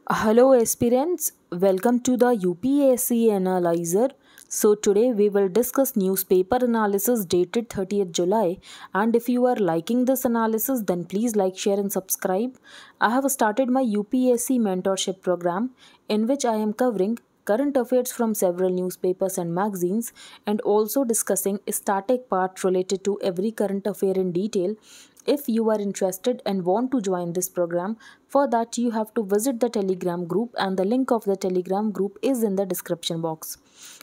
Hello aspirants, welcome to the UPSC Analyzer. So today we will discuss newspaper analysis dated 30th July, and if you are liking this analysis then please like, share and subscribe. I have started my UPSC mentorship program in which I am covering current affairs from several newspapers and magazines and also discussing static parts related to every current affair in detail. If you are interested and want to join this program, for that you have to visit the Telegram group and the link of the Telegram group is in the description box.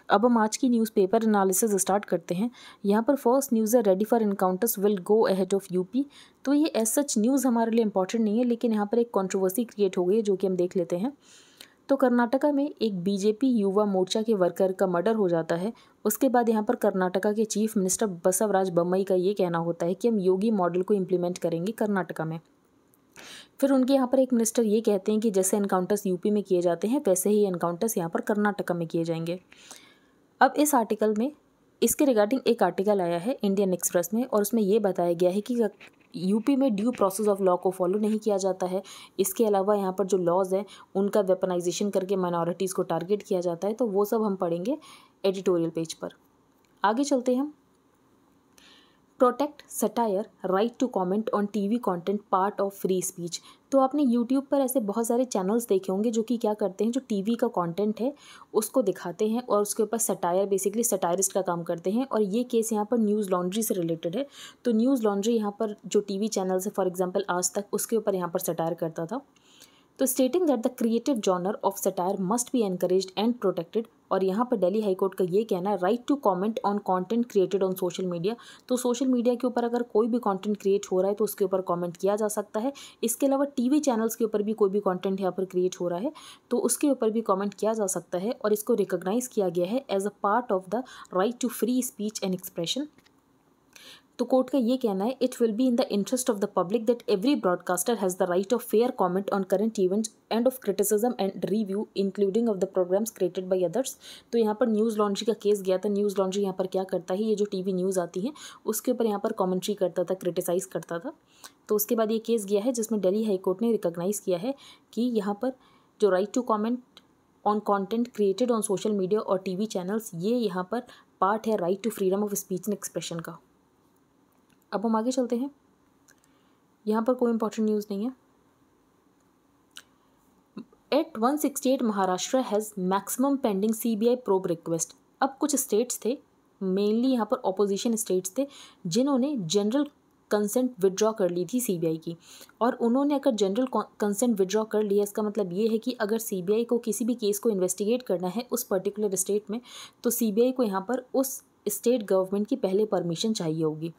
अब हम आज की newspaper analysis start करते हैं। यहाँ पर first news है ready for encounters will go ahead of UP. तो ये एज सच न्यूज़ हमारे लिए इंपॉर्टेंट नहीं है, लेकिन यहाँ पर एक कंट्रोवर्सी क्रिएट हो गई है जो कि हम देख लेते हैं। तो कर्नाटका में एक बीजेपी युवा मोर्चा के वर्कर का मर्डर हो जाता है। उसके बाद यहाँ पर कर्नाटका के चीफ मिनिस्टर बसवराज बोम्मई का ये कहना होता है कि हम योगी मॉडल को इम्प्लीमेंट करेंगे कर्नाटका में। फिर उनके यहाँ पर एक मिनिस्टर ये कहते हैं कि जैसे एनकाउंटर्स यूपी में किए जाते हैं वैसे ही एनकाउंटर्स यहाँ पर कर्नाटका में किए जाएंगे। अब इस आर्टिकल में इसके रिगार्डिंग एक आर्टिकल आया है इंडियन एक्सप्रेस में और उसमें ये बताया गया है कि यूपी में ड्यू प्रोसेस ऑफ लॉ को फॉलो नहीं किया जाता है। इसके अलावा यहाँ पर जो लॉज हैं उनका वेपनाइजेशन करके माइनॉरिटीज़ को टारगेट किया जाता है। तो वो सब हम पढ़ेंगे एडिटोरियल पेज पर। आगे चलते हैं हम। Protect satire right to comment on TV content part of free speech. तो आपने यूट्यूब पर ऐसे बहुत सारे चैनल्स देखे होंगे जो कि क्या करते हैं, जो टीवी का कंटेंट है उसको दिखाते हैं और उसके ऊपर सटायर बेसिकली सटायरिस्ट का काम करते हैं। और ये केस यहाँ पर न्यूज़ लॉन्ड्री से रिलेटेड है। तो न्यूज़ लॉन्ड्री यहाँ पर जो टीवी चैनल्स है फॉर एग्जाम्पल आज तक, उसके ऊपर यहाँ पर सटायर करता था। तो stating that the creative genre of satire must be encouraged and protected. और यहाँ पर दिल्ली हाई कोर्ट का ये कहना है right to comment on content created on social media. तो सोशल मीडिया के ऊपर अगर कोई भी कंटेंट क्रिएट हो रहा है तो उसके ऊपर कमेंट किया जा सकता है। इसके अलावा टीवी चैनल्स के ऊपर भी कोई भी कंटेंट यहाँ पर क्रिएट हो रहा है तो उसके ऊपर भी कमेंट किया जा सकता है और इसको रिकॉग्नाइज किया गया है as a part of the right to free speech and expression. तो कोर्ट का ये कहना है it will be in the interest of the public that every broadcaster has the right of fair comment on current events and of criticism and review including of the programmes created by others. तो यहाँ पर news laundry का case गया था। News laundry यहाँ पर क्या करता है, ये जो टीवी न्यूज़ आती है उसके ऊपर यहाँ पर कॉमेंट्री करता था, क्रिटिसाइज़ करता था। तो उसके बाद ये केस गया है जिसमें दिल्ली हाई कोर्ट ने रिकॉग्नाइज़ किया है कि यहाँ पर जो right to comment on content created on social media और टीवी चैनल्स, ये यहाँ पर पार्ट है right to freedom of speech and expression का। अब हम आगे चलते हैं। यहाँ पर कोई इंपॉर्टेंट न्यूज़ नहीं है। At 168 Maharashtra has maximum pending CBI probe request. अब कुछ स्टेट्स थे, मेनली यहाँ पर ऑपोजिशन स्टेट्स थे, जिन्होंने जनरल कंसेंट विड्रॉ कर ली थी सीबीआई की। और उन्होंने अगर जनरल कंसेंट विड्रॉ कर लिया, इसका मतलब ये है कि अगर सीबीआई को किसी भी केस को इन्वेस्टिगेट करना है उस पर्टिकुलर स्टेट में तो सीबीआई को यहाँ पर उस स्टेट गवर्नमेंट की पहले परमिशन चाहिए होगी।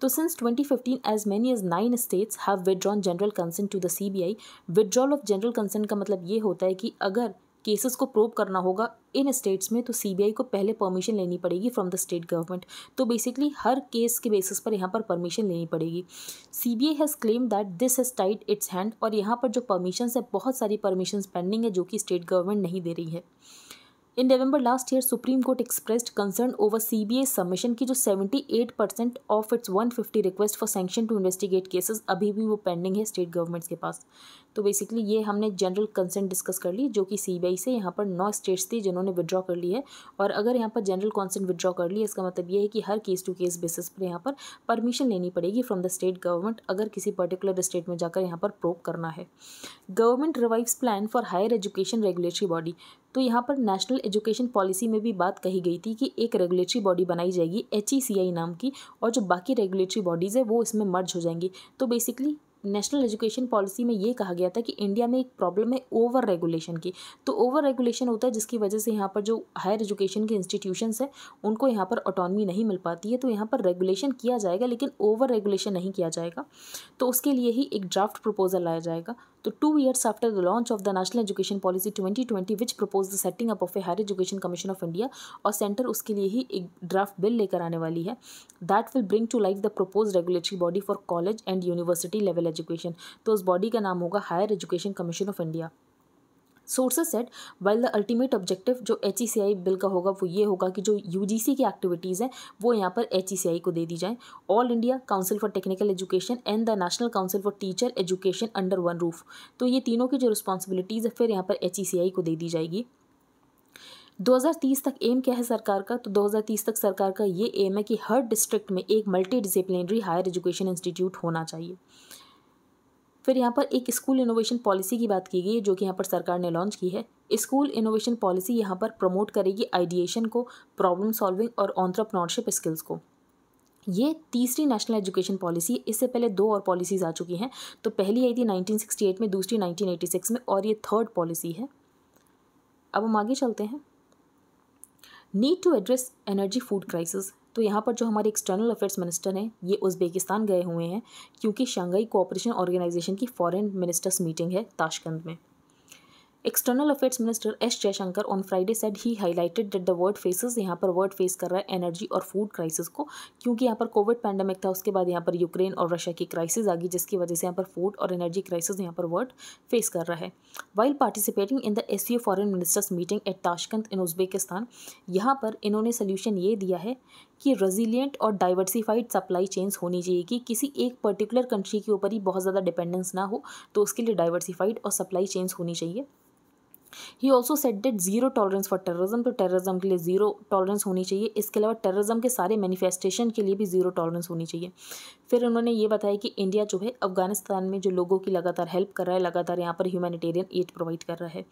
तो since 2015 as many as 9 states have withdrawn general consent to the CBI. Withdrawal of general consent का मतलब ये होता है कि अगर केसेस को प्रूव करना होगा इन स्टेट्स में तो सीबीआई को पहले परमिशन लेनी पड़ेगी फ्रॉम द स्टेट गवर्नमेंट। तो बेसिकली हर केस के बेसिस पर यहाँ पर परमिशन लेनी पड़ेगी। CBI has claim that this has tied its hand. और यहाँ पर जो परमिशंस है, बहुत सारी परमिशंस पेंडिंग है जो कि स्टेट गवर्नमेंट नहीं दे रही है। In November last year Supreme Court expressed concern over CBI submission की जो 78% of its 150 request for sanction to investigate cases अभी भी वो पेंडिंग है स्टेट गवर्नमेंट्स के पास। तो बेसिकली ये हमने जनरल कंसेंट डिस्कस कर ली जो कि सीबीआई से यहाँ पर 9 स्टेट्स थी जिन्होंने विड्रॉ कर ली है। और अगर यहाँ पर जनरल कंसेंट विड्रॉ कर ली, इसका मतलब ये है कि हर केस टू केस बेसिस पर यहाँ पर परमिशन लेनी पड़ेगी फ्रॉम द स्टेट गवर्नमेंट अगर किसी पर्टिकुलर स्टेट में जाकर यहाँ पर प्रूव करना है। Government revives plan for higher education regulatory body. तो यहाँ पर नेशनल एजुकेशन पॉलिसी में भी बात कही गई थी कि एक रेगुलेटरी बॉडी बनाई जाएगी HECI नाम की, और जो बाकी रेगुलेटरी बॉडीज़ है वो इसमें मर्ज हो जाएंगी। तो बेसिकली नेशनल एजुकेशन पॉलिसी में ये कहा गया था कि इंडिया में एक प्रॉब्लम है ओवर रेगुलेशन की। तो ओवर रेगुलेशन होता है जिसकी वजह से यहाँ पर जो हायर एजुकेशन के इंस्टीट्यूशंस हैं उनको यहाँ पर ऑटोनॉमी नहीं मिल पाती है। तो यहाँ पर रेगुलेशन किया जाएगा लेकिन ओवर रेगुलेशन नहीं किया जाएगा। तो उसके लिए ही एक ड्राफ्ट प्रपोजल लाया जाएगा। तो 2 years after the launch of the national education policy 2020 which propose the setting up of a higher education commission of India, और सेंटर उसके लिए ही एक ड्राफ्ट बिल लेकर आने वाली है that will bring to life the propose regulatory body for college and university level education. तो उस बॉडी का नाम होगा higher education commission of India. Sources set while the ultimate objective जो HECI बिल का होगा वो ये होगा कि जो UGC की एक्टिविटीज़ हैं वो यहाँ पर HECI को दे दी जाए, all India council for technical education and the national council for teacher education under one roof. तो ये तीनों की जो रिस्पॉन्सिबिलिटीज़ है फिर यहाँ पर HECI को दे दी जाएगी। 2030 तक एम क्या है सरकार का, तो 2030 तक सरकार का ये एम है कि हर डिस्ट्रिक्ट में एक multidisciplinary higher education institute होना चाहिए। फिर यहाँ पर एक स्कूल इनोवेशन पॉलिसी की बात की गई है जो कि यहाँ पर सरकार ने लॉन्च की है। स्कूल इनोवेशन पॉलिसी यहाँ पर प्रमोट करेगी आइडिएशन को, प्रॉब्लम सॉल्विंग और एंटरप्रेन्योरशिप स्किल्स को। ये तीसरी नेशनल एजुकेशन पॉलिसी है। इससे पहले 2 और पॉलिसीज़ आ चुकी हैं। तो पहली आई थी 1968 में, दूसरी 1986 में, और ये 3rd पॉलिसी है। अब हम आगे चलते हैं। Need to address energy food crisis. तो यहाँ पर जो हमारे एक्सटर्नल अफेयर्स मिनिस्टर हैं ये उज़्बेकिस्तान गए हुए हैं क्योंकि शंघाई कोऑपरेशन ऑर्गेनाइजेशन की फॉरेन मिनिस्टर्स मीटिंग है ताशकंद में। External affairs minister S Jaishankar on Friday said he highlighted that the world faces, यहाँ पर वर्ल्ड फेस कर रहा है एनर्जी और फूड क्राइसिस को, क्योंकि यहाँ पर कोविड पैंडेमिक था, उसके बाद यहाँ पर यूक्रेन और रशिया की क्राइसिस आ गई जिसकी वजह से यहाँ पर फूड और एनर्जी क्राइसिस यहाँ पर वर्ल्ड फेस कर रहा है। While participating in the SCO foreign ministers meeting at Tashkent in Uzbekistan, यहाँ पर इन्होंने सोल्यूशन ये दिया है कि रेजिलिएंट और डाइवर्सिफाइड सप्लाई चेन्स होनी चाहिए कि किसी एक पर्टिकुलर कंट्री के ऊपर ही बहुत ज़्यादा डिपेंडेंस ना हो, तो उसके लिए डाइवर्सिफाइड और सप्लाई चेन्स होनी चाहिए। He also set that zero tolerance for terrorism, तो टेररिज्म के लिए जीरो टॉलरेंस होनी चाहिए। इसके अलावा टेररिज्म के सारे मैनिफेस्टेशन के लिए भी जीरो टॉलरेंस होनी चाहिए। फिर उन्होंने ये बताया कि इंडिया जो है अफगानिस्तान में जो लोगों की लगातार हेल्प कर रहा है, लगातार यहाँ पर ह्यूमैनिटेरियन एड प्रोवाइड कर रहा है।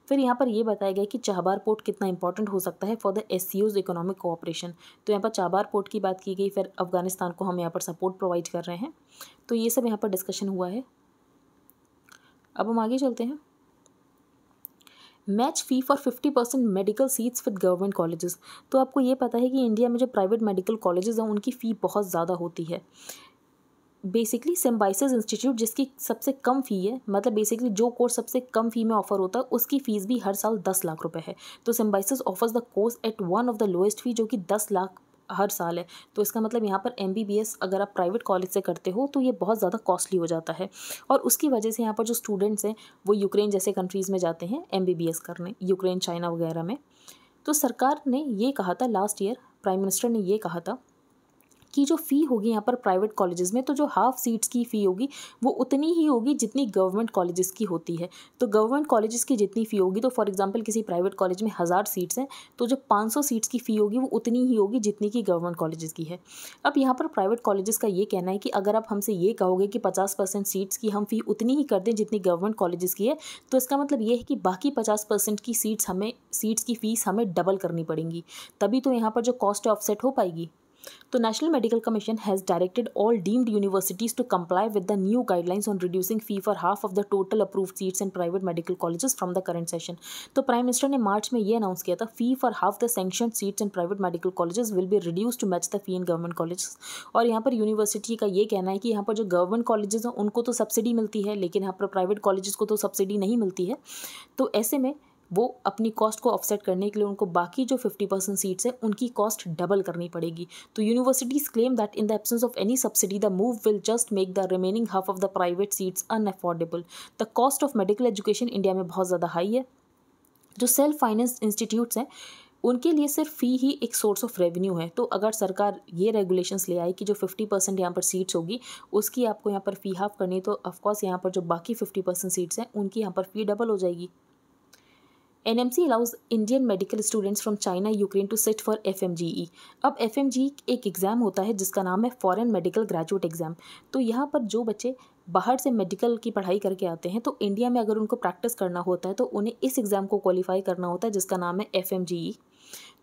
फिर यहाँ पर ये बताया गया कि चाहबार पोर्ट कितना इंपॉर्टेंट हो सकता है for the SCO's economic cooperation. तो यहाँ पर चाहबार पोर्ट की बात की गई। फिर अफगानिस्तान को हम यहाँ पर सपोर्ट प्रोवाइड कर रहे हैं। तो ये सब यहाँ पर डिस्कशन हुआ है। अब हम आगे चलते हैं। Match fee for 50% medical seats with government colleges. तो आपको ये पता है कि इंडिया में जो प्राइवेट मेडिकल कॉलेजेस हैं उनकी फ़ी बहुत ज़्यादा होती है। बेसिकली सिम्बाइसिस इंस्टीट्यूट जिसकी सबसे कम फ़ी है, मतलब बेसिकली जो कोर्स सबसे कम फ़ी में ऑफर होता है उसकी फ़ीस भी हर साल 10 लाख रुपए है। तो Symbiosis offers the course at one of the lowest fee जो कि 10 लाख हर साल है। तो इसका मतलब यहाँ पर MBBS अगर आप प्राइवेट कॉलेज से करते हो तो ये बहुत ज़्यादा कॉस्टली हो जाता है, और उसकी वजह से यहाँ पर जो स्टूडेंट्स हैं वो यूक्रेन जैसे कंट्रीज़ में जाते हैं MBBS करने, यूक्रेन, चाइना वगैरह में। तो सरकार ने ये कहा था लास्ट ईयर, प्राइम मिनिस्टर ने ये कहा था कि जो फ़ी होगी यहाँ पर प्राइवेट कॉलेजेस में, तो जो हाफ सीट्स की फ़ी होगी वो उतनी ही होगी जितनी गवर्नमेंट कॉलेजेस की होती है। तो गवर्नमेंट कॉलेजेस की जितनी फ़ी होगी, तो फॉर एग्जांपल किसी प्राइवेट कॉलेज में 1000 सीट्स हैं तो जो 500 सीट्स की फ़ी होगी वो उतनी ही होगी जितनी की गवर्नमेंट कॉलेजेस की है। अब यहाँ पर प्राइवेट कॉलेजेस का ये कहना है कि अगर आप हमसे ये कहोगे कि 50% सीट्स की हम फ़ी उतनी ही कर दें जितनी गवर्नमेंट कॉलेजेस की है, तो इसका मतलब ये है कि बाकी 50% की सीट्स की फ़ीस हमें डबल करनी पड़ेंगी, तभी तो यहाँ पर जो कॉस्ट है ऑफसेट हो पाएगी। तो national medical commission has directed all deemed universities to comply with the new guidelines on reducing fee for half of the total approved seats in private medical colleges from the current session. तो prime minister ने March में ये announce किया था, fee for half the sanctioned seats in private medical colleges will be reduce to match the fee in government colleges. और यहाँ पर university का ये कहना है कि यहाँ पर जो गवर्नमेंट कॉलेजेस हैं उनको तो सब्सिडी मिलती है, लेकिन यहाँ पर प्राइवेट कॉलेजेस को तो सब्सिडी नहीं मिलती है। तो ऐसे में वो अपनी कॉस्ट को ऑफसेट करने के लिए उनको बाकी जो 50% सीट्स हैं उनकी कॉस्ट डबल करनी पड़ेगी। तो universities claim that in the absence of any subsidy the move will just make the remaining half of the private seats unaffordable. The cost of medical education India में बहुत ज़्यादा high है। जो self finance institutes हैं उनके लिए सिर्फ फ़ी ही एक सोर्स ऑफ रेवेन्यू है। तो अगर सरकार ये रेगुलेशंस ले आए कि जो 50% यहाँ पर सीट्स होगी उसकी आपको यहाँ पर फ़ी हाफ करनी, तो ऑफकोर्स यहाँ पर जो बाकी 50% सीट्स हैं उनकी यहाँ पर फ़ी डबल हो जाएगी। NMC allows Indian medical students from China, Ukraine to sit for FMGE। अब FMGE एक एग्ज़ाम होता है जिसका नाम है फॉरेन मेडिकल ग्रेजुएट एग्ज़ाम। तो यहाँ पर जो बच्चे बाहर से मेडिकल की पढ़ाई करके आते हैं तो इंडिया में अगर उनको प्रैक्टिस करना होता है तो उन्हें इस एग्ज़ाम को क्वालिफाई करना होता है जिसका नाम है FMGE।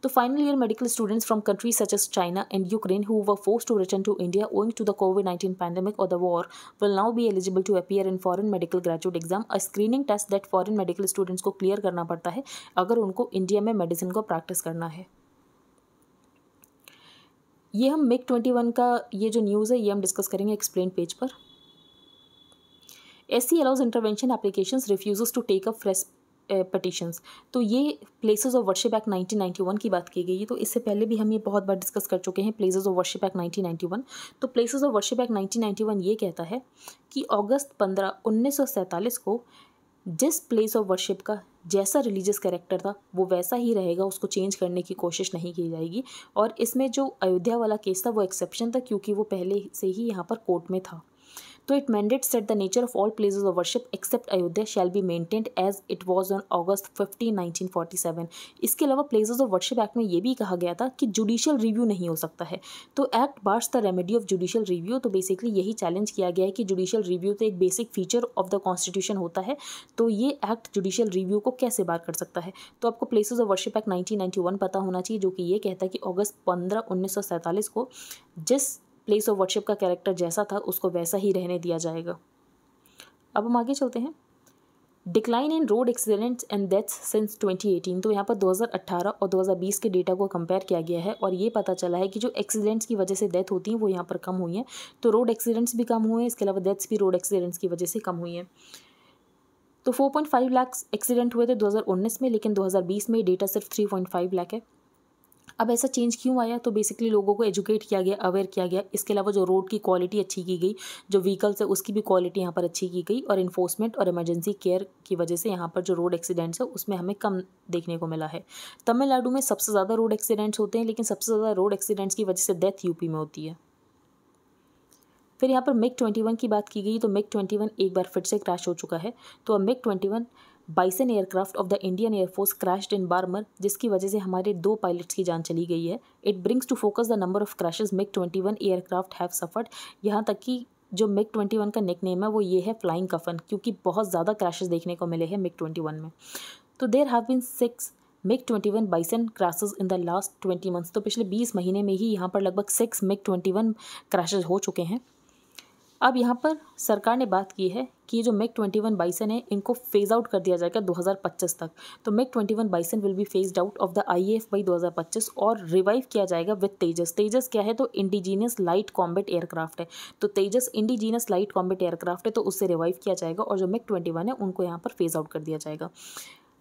तो final year medical students from countries such as China and Ukraine who were forced to return to India owing to the COVID-19 pandemic or the war will now be eligible to appear in foreign medical graduate exam, a screening test that foreign medical students को clear करना पड़ता है अगर उनको India में medicine को practice करना है। ये हम MiG-21 का ये जो न्यूज़ है ये हम डिस्कस करेंगे एक्सप्लेन पेज पर। SC allows intervention applications refuses to take up fresh petitions। तो ये प्लेसेस ऑफ वर्शिप एक्ट 1991 की बात की गई है। तो इससे पहले भी हम ये बहुत बार डिस्कस कर चुके हैं प्लेसेस ऑफ वर्शिप एक्ट 1991। तो प्लेसेस ऑफ वर्शिप एक्ट 1991 ये कहता है कि अगस्त 15, 1947 को जिस प्लेस ऑफ वर्शिप का जैसा रिलीजियस कैरेक्टर था वो वैसा ही रहेगा, उसको चेंज करने की कोशिश नहीं की जाएगी। और इसमें जो अयोध्या वाला केस था वो एक्सेप्शन था, क्योंकि वो पहले से ही यहाँ पर कोर्ट में था। तो it mandates that the nature of all places of worship except Ayodhya shall be maintained as it was on August 15, 1947। इसके अलावा प्लेसेस ऑफ वर्शिप एक्ट में ये भी कहा गया था कि जुडिशियल रिव्यू नहीं हो सकता है। तो act bars the remedy of judicial review. तो बेसिकली यही चैलेंज किया गया है कि जुडिशियल रिव्यू तो एक basic feature of the constitution होता है, तो ये एक्ट जुडिशियल रिव्यू को कैसे बार कर सकता है। तो आपको प्लेसेस ऑफ वर्शिप एक्ट 1991 पता होना चाहिए, जो कि ये कहता है कि अगस्त 15, 1947 को जिस प्लेस ऑफ वर्शिप का कैरेक्टर जैसा था उसको वैसा ही रहने दिया जाएगा। अब हम आगे चलते हैं। Decline in road accidents and deaths since 2018। तो यहाँ पर 2018 और 2020 के डेटा को कंपेयर किया गया है और ये पता चला है कि जो एक्सीडेंट्स की वजह से डेथ होती हैं वो यहाँ पर कम हुई हैं। तो रोड एक्सीडेंट्स भी कम हुए हैं, इसके अलावा डेथ्स भी रोड एक्सीडेंट्स की वजह से कम हुई हैं। तो 4.5 लाख एक्सीडेंट हुए थे 2019 में, लेकिन 2020 में डेटा सिर्फ 3.5 लाख है। अब ऐसा चेंज क्यों आया? तो बेसिकली लोगों को एजुकेट किया गया, अवेयर किया गया। इसके अलावा जो रोड की क्वालिटी अच्छी की गई, जो व्हीकल्स है उसकी भी क्वालिटी यहाँ पर अच्छी की गई, और इन्फोर्समेंट और इमरजेंसी केयर की वजह से यहाँ पर जो रोड एक्सीडेंट्स है उसमें हमें कम देखने को मिला है। तमिलनाडु में सबसे ज़्यादा रोड एक्सीडेंट्स होते हैं, लेकिन सबसे ज़्यादा रोड एक्सीडेंट्स की वजह से डेथ यूपी में होती है। फिर यहाँ पर MiG-21 की बात की गई, तो MiG-21 एक बार फिर से क्रैश हो चुका है। तो अब MiG-21 bison aircraft of the Indian air force crashed in Barmer, जिसकी वजह से हमारे 2 पायलट्स की जान चली गई है। It brings to focus the number of crashes MiG-21 aircraft have suffered. यहाँ तक कि जो MiG-21 का निकनेम है वो ये है फ्लाइंग कफन, क्योंकि बहुत ज़्यादा क्रैशेस देखने को मिले हैं MiG-21 में। तो there have been 6 MiG-21 bison crashes in the last 20 months. तो पिछले 20 महीने में ही यहाँ पर लगभग 6 MiG-21 क्रैशेस हो चुके हैं। अब यहाँ पर सरकार ने बात की है कि ये जो MiG-21 बाइसन है इनको फेज आउट कर दिया जाएगा 2025 तक। तो MiG-21 bison will be phased out of the IAF by 2025 और रिवाइव किया जाएगा विद तेजस। तेजस क्या है? तो इंडिजीनियस लाइट कॉम्बैट एयरक्राफ्ट है। तो तेजस इंडिजीनियस लाइट कॉम्बैट एयरक्राफ्ट है, तो उससे रिवाइव किया जाएगा, और जो MiG-21 है उनको यहाँ पर फेज आउट कर दिया जाएगा।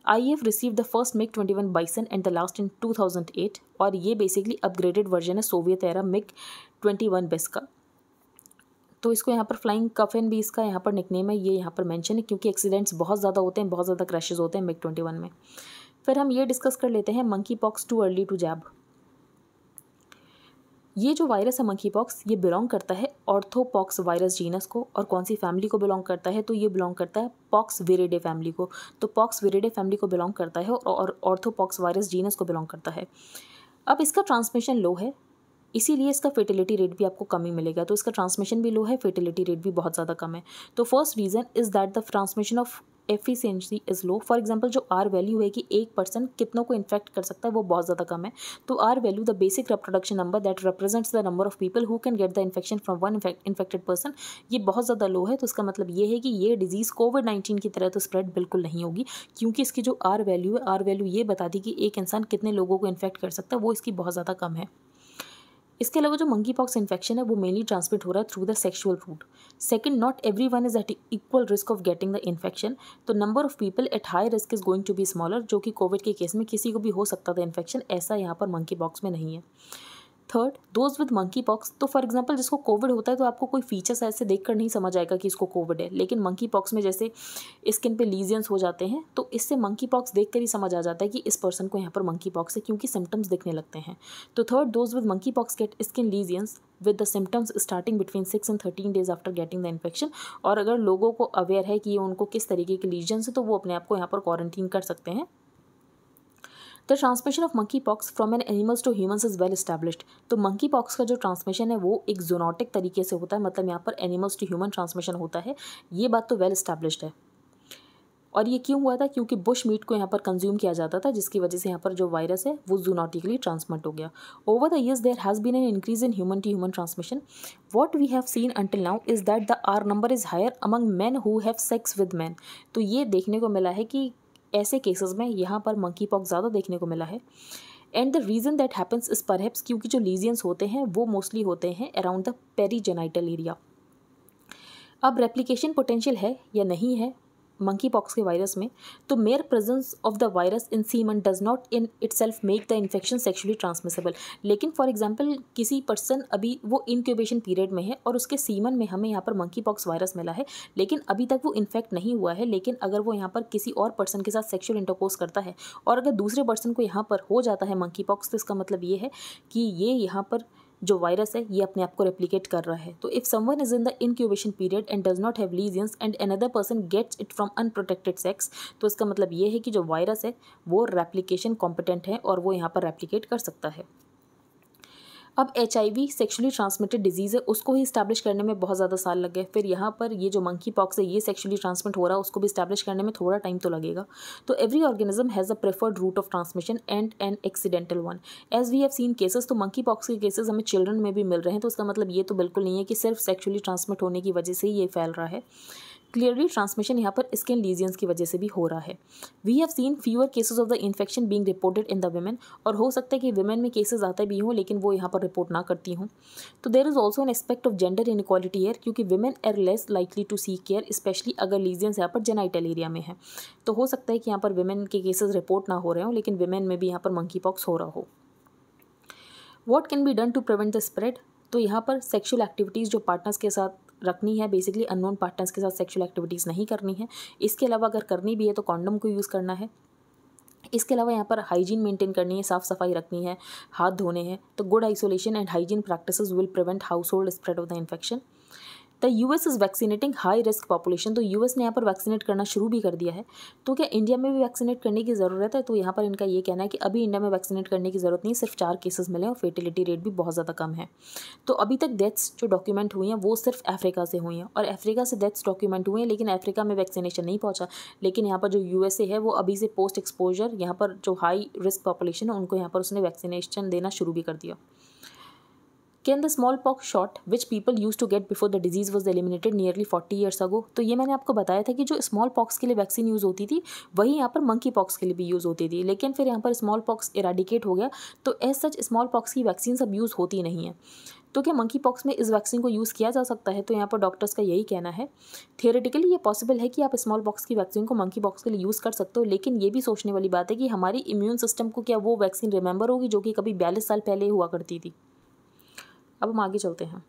IAF received the first MiG-21 Bison and the last in 2008, और ये बेसिकली अपग्रेडेड वर्जन है सोवियत एरा MiG-21 बेस का। तो इसको यहाँ पर फ्लाइंग कफन भी इसका यहाँ पर निकनेम है, ये यहाँ पर मेंशन है, क्योंकि एक्सीडेंट्स बहुत ज़्यादा होते हैं, बहुत ज़्यादा क्रैशेस होते हैं MiG-21 में। फिर हम ये डिस्कस कर लेते हैं monkeypox too early to jab. ये जो वायरस है मंकी पॉक्स, ये बिलोंग करता है ऑर्थोपॉक्स वायरस जीनस को, और कौन सी फैमिली को बिलोंग करता है? तो ये बिलोंग करता है पॉक्स विरिडे फैमिली को। तो पॉक्स विरिडे फैमिली को बिलोंग करता है और ऑर्थोपॉक्स वायरस जीनस को बिलोंग करता है। अब इसका ट्रांसमिशन लो है, इसीलिए इसका फेटिलिटी रेट भी आपको कम ही मिलेगा। तो इसका ट्रांसमिशन भी लो है, फेटिलिटी रेट भी बहुत ज़्यादा कम है। तो first reason is that the transmission of efficiency is low. For example जो आर वैल्यू है कि 1% कितनों को इन्फेक्ट कर सकता है, वो बहुत ज़्यादा कम है। तो R value the basic reproduction number that represents the number of people who can get the infection from one infected person, ये बहुत ज़्यादा लो है। तो इसका मतलब ये है कि ये डिजीज़ कोविड-19 की तरह तो स्प्रेड बिल्कुल नहीं होगी, क्योंकि इसकी जो आर वैल्यू है, आर वैल्यू ये बताती कि एक इंसान कितने लोगों को इन्फेक्ट कर सकता है, वो इसकी बहुत ज़्यादा कम है। इसके अलावा जो मंकी पॉक्स इन्फेक्शन है वो मेनली ट्रांसमिट हो रहा है through the sexual route. Second, not everyone is at equal risk of getting the infection. तो number of people at high risk is going to be smaller, जो कि Covid के case में किसी को भी हो सकता था इन्फेक्शन, ऐसा यहाँ पर मंकी पॉक्स में नहीं है। Third, those with monkey pox, तो फॉर एग्जांपल जिसको कोविड होता है तो आपको कोई फीचर्स ऐसे देखकर नहीं समझ आएगा कि इसको कोविड है, लेकिन मंकी पॉक्स में जैसे स्किन पे लीजियंस हो जाते हैं तो इससे मंकी पॉक्स देखकर ही समझ आ जाता है कि इस पर्सन को यहाँ पर मंकी पॉक्स है, क्योंकि सिम्टम्स दिखने लगते हैं। तो third, those with monkeypox get skin lesions with the symptoms starting between 6 and 13 days after getting the infection. और अगर लोगों को अवेयर है कि ये उनको किस तरीके के लीजियंस है तो वो अपने आप को यहाँ पर क्वारंटीन कर सकते हैं। The transmission of monkeypox from an animals to humans is well established. तो मंकी पॉक्स का जो ट्रांसमिशन है वो एक जोनोटिक तरीके से होता है, मतलब यहाँ पर एनिमल्स टू ह्यूमन ट्रांसमिशन होता है, ये बात तो वेल एस्टैब्लिश्ड है। और ये क्यों हुआ था? क्योंकि बुश मीट को यहाँ पर कंज्यूम किया जाता था, जिसकी वजह से यहाँ पर जो वायरस है वो जूनोटिकली ट्रांसमिट हो गया। Over the years there has been an increase in human to human transmission. What we have seen until now is that the R number is higher among man who have sex with man. तो ये देखने को मिला है कि ऐसे cases में यहाँ पर मंकी पॉक्स ज़्यादा देखने को मिला है। And the reason that happens is perhaps, क्योंकि जो लीजियंस होते हैं वो मोस्टली होते हैं अराउंड द पेरीजेनाइटल एरिया। अब रेप्लिकेशन पोटेंशियल है या नहीं है, मंकी पॉक्स के वायरस में, तो mayor presence of the virus in semen does not in itself make the infection sexually transmissible. लेकिन फॉर एग्जांपल किसी पर्सन अभी वो इनक्यूबेशन पीरियड में है और उसके सीमन में हमें यहाँ पर मंकी पॉक्स वायरस मिला है, लेकिन अभी तक वो इन्फेक्ट नहीं हुआ है, लेकिन अगर वो यहाँ पर किसी और पर्सन के साथ सेक्शुअल इंटरकोर्स करता है और अगर दूसरे पर्सन को यहाँ पर हो जाता है मंकी पॉक्स, तो इसका मतलब ये है कि ये यहाँ पर जो वायरस है ये अपने आप को रेप्लिकेट कर रहा है। तो if someone is in the incubation period and does not have lesions and another person gets it from unprotected sex, तो इसका मतलब ये है कि जो वायरस है वो रेप्लिकेशन कॉम्पिटेंट है और वो यहाँ पर रेप्लिकेट कर सकता है। अब HIV सेक्शुअली ट्रांसमिटेड डिजीज़ है, उसको ही इस्टेब्लिश करने में बहुत ज़्यादा साल लग गए। फिर यहाँ पर ये जो मंकी पॉक्स है ये सेक्शुअली ट्रांसमिट हो रहा है, उसको भी इस्टेब्लिश करने में थोड़ा टाइम तो लगेगा। तो every organism has a preferred route of transmission and an accidental one as we have seen cases. तो मंकी पॉक्स के केसेस हमें चिल्ड्रन में भी मिल रहे हैं, तो उसका मतलब ये तो बिल्कुल नहीं है कि सिर्फ सेक्शुअली ट्रांसमिट होने की वजह से ही ये फैल रहा है। क्लियरली ट्रांसमिशन यहाँ पर स्किन लीजियंस की वजह से भी हो रहा है। We have seen fever cases of the infection being reported in the women, और हो सकता है कि वुमेन में केसेस आते भी हों लेकिन वो यहाँ पर रिपोर्ट ना करती हों। तो there is also an aspect of gender inequality here, क्योंकि women are less likely to seek care, especially अगर लीजियंस यहाँ पर जेनाइटल एरिया में है। तो हो सकता है कि यहाँ पर वुमेन के केसेस रिपोर्ट ना हो रहे हों लेकिन वुमेन में भी यहाँ पर मंकी पॉक्स हो रहा हो। What can be done to prevent the spread? तो यहाँ पर सेक्शुअल एक्टिविटीज़ जो पार्टनर्स के साथ रखनी है, बेसिकली अननोन पार्टनर्स के साथ सेक्शुअल एक्टिविटीज़ नहीं करनी है। इसके अलावा अगर करनी भी है तो कॉन्डम को यूज़ करना है। इसके अलावा यहाँ पर हाइजीन मेंटेन करनी है, साफ़ सफाई रखनी है, हाथ धोने हैं। तो good isolation and hygiene practices will prevent house hold spread of the infection. The US is vaccinating high risk population. तो US ने यहाँ पर वैक्सीनेट करना शुरू भी कर दिया है। तो क्या इंडिया में भी वैक्सीनेट करने की ज़रूरत है? तो यहाँ पर इनका ये कहना है कि अभी इंडिया में वैक्सीनेट करने की ज़रूरत नहीं, सिर्फ 4 केसेस मिले और फेटिलिटी रेट भी बहुत ज़्यादा कम है। तो अभी तक डेथ्स जो डॉक्यूमेंट हुई हैं वो सिर्फ अफ्रीका से हुई हैं, और अफ्रीका से डेथ्स डॉक्यूमेंट हुए हैं, लेकिन अफ्रीका में वैक्सीनेशन नहीं पहुँचा। लेकिन यहाँ पर जो USA है वो अभी से पोस्ट एक्सपोजर यहाँ पर जो हाई रिस्क पॉपुलेशन है उनको यहाँ पर उसने वैक्सीनेशन देना शुरू भी कर दिया। Can the smallpox shot which people used to get before the disease was eliminated nearly 40 years ago? तो ये मैंने आपको बताया था कि जो स्मॉल पॉक्स के लिए वैक्सीन यूज़ होती थी वही यहाँ पर मंकी पॉक्स के लिए भी यूज़ होती थी, लेकिन फिर यहाँ पर स्मॉल पॉक्स इराडिकेट हो गया, तो एज सच स्मॉल पॉक्स की वैक्सीन अब यूज़ होती नहीं है। तो क्या मंकी पॉक्स में इस वैक्सीन को यूज़ किया जा सकता है? तो यहाँ पर डॉक्टर्स का यही कहना है, थियोरेटिकली ये पॉसिबल है कि आप स्मॉल पॉक्स की वैक्सीन को मंकी पॉक्स के लिए यूज़ कर सकते हो, लेकिन ये भी सोचने वाली बात है कि हमारी इम्यून सिस्टम को क्या वो वैक्सीन रिमेंबर होगी जो कि कभी 42 साल पहले हुआ करती थी। अब हम आगे चलते हैं।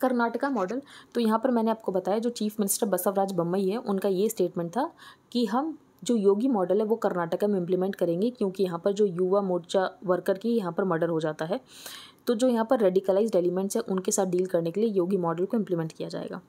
कर्नाटका मॉडल, तो यहाँ पर मैंने आपको बताया जो चीफ मिनिस्टर बसवराज बोम्मई है उनका ये स्टेटमेंट था कि हम जो योगी मॉडल है वो कर्नाटका में इम्प्लीमेंट करेंगे, क्योंकि यहाँ पर जो युवा मोर्चा वर्कर की यहाँ पर मर्डर हो जाता है, तो जो यहाँ पर रेडिकलाइज्ड एलिमेंट्स हैं उनके साथ डील करने के लिए योगी मॉडल को इम्प्लीमेंट किया जाएगा।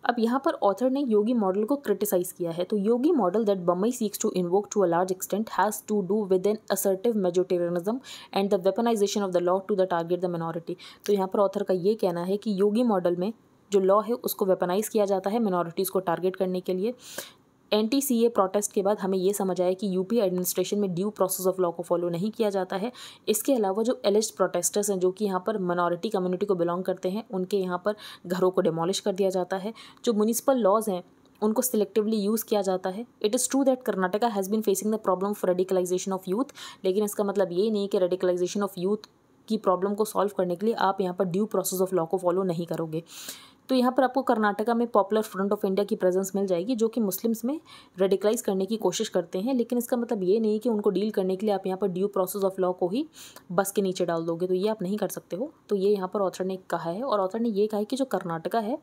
अब यहाँ पर ऑथर ने योगी मॉडल को क्रिटिसाइज किया है। तो Yogi model that Bommai seeks to invoke to a large extent has to do with an assertive majoritarianism and the weaponisation of the law to the target the minority. तो यहाँ पर ऑथर का ये कहना है कि योगी मॉडल में जो लॉ है उसको वेपनाइज किया जाता है मिनॉरिटीज़ को टारगेट करने के लिए। NTCA प्रोटेस्ट के बाद हमें ये समझ आया कि यूपी एडमिनिस्ट्रेशन में ड्यू प्रोसेस ऑफ लॉ को फॉलो नहीं किया जाता है। इसके अलावा जो एलिज्ड प्रोटेस्टर्स हैं जो कि यहाँ पर मिनॉरिटी कम्युनिटी को बिलोंग करते हैं उनके यहाँ पर घरों को डिमोलिश कर दिया जाता है। जो म्यूनिसिपल लॉज हैं उनको सिलेक्टिवली यूज़ किया जाता है। It is true that Karnataka has been facing the problem of radicalization of youth, लेकिन इसका मतलब ये नहीं कि रेडिकलाइजेशन ऑफ यूथ की प्रॉब्लम को सॉल्व करने के लिए आप यहाँ पर ड्यू प्रोसेस ऑफ लॉ को फॉलो नहीं करोगे। तो यहाँ पर आपको कर्नाटका में पॉपुलर फ्रंट ऑफ इंडिया की प्रेजेंस मिल जाएगी जो कि मुस्लिम्स में रेडिकलाइज करने की कोशिश करते हैं, लेकिन इसका मतलब ये नहीं कि उनको डील करने के लिए आप यहाँ पर ड्यू प्रोसेस ऑफ लॉ को ही बस के नीचे डाल दोगे, तो ये आप नहीं कर सकते हो। तो ये यहाँ पर ऑथर ने कहा है, और ऑथर ने ये कहा है कि जो कर्नाटका है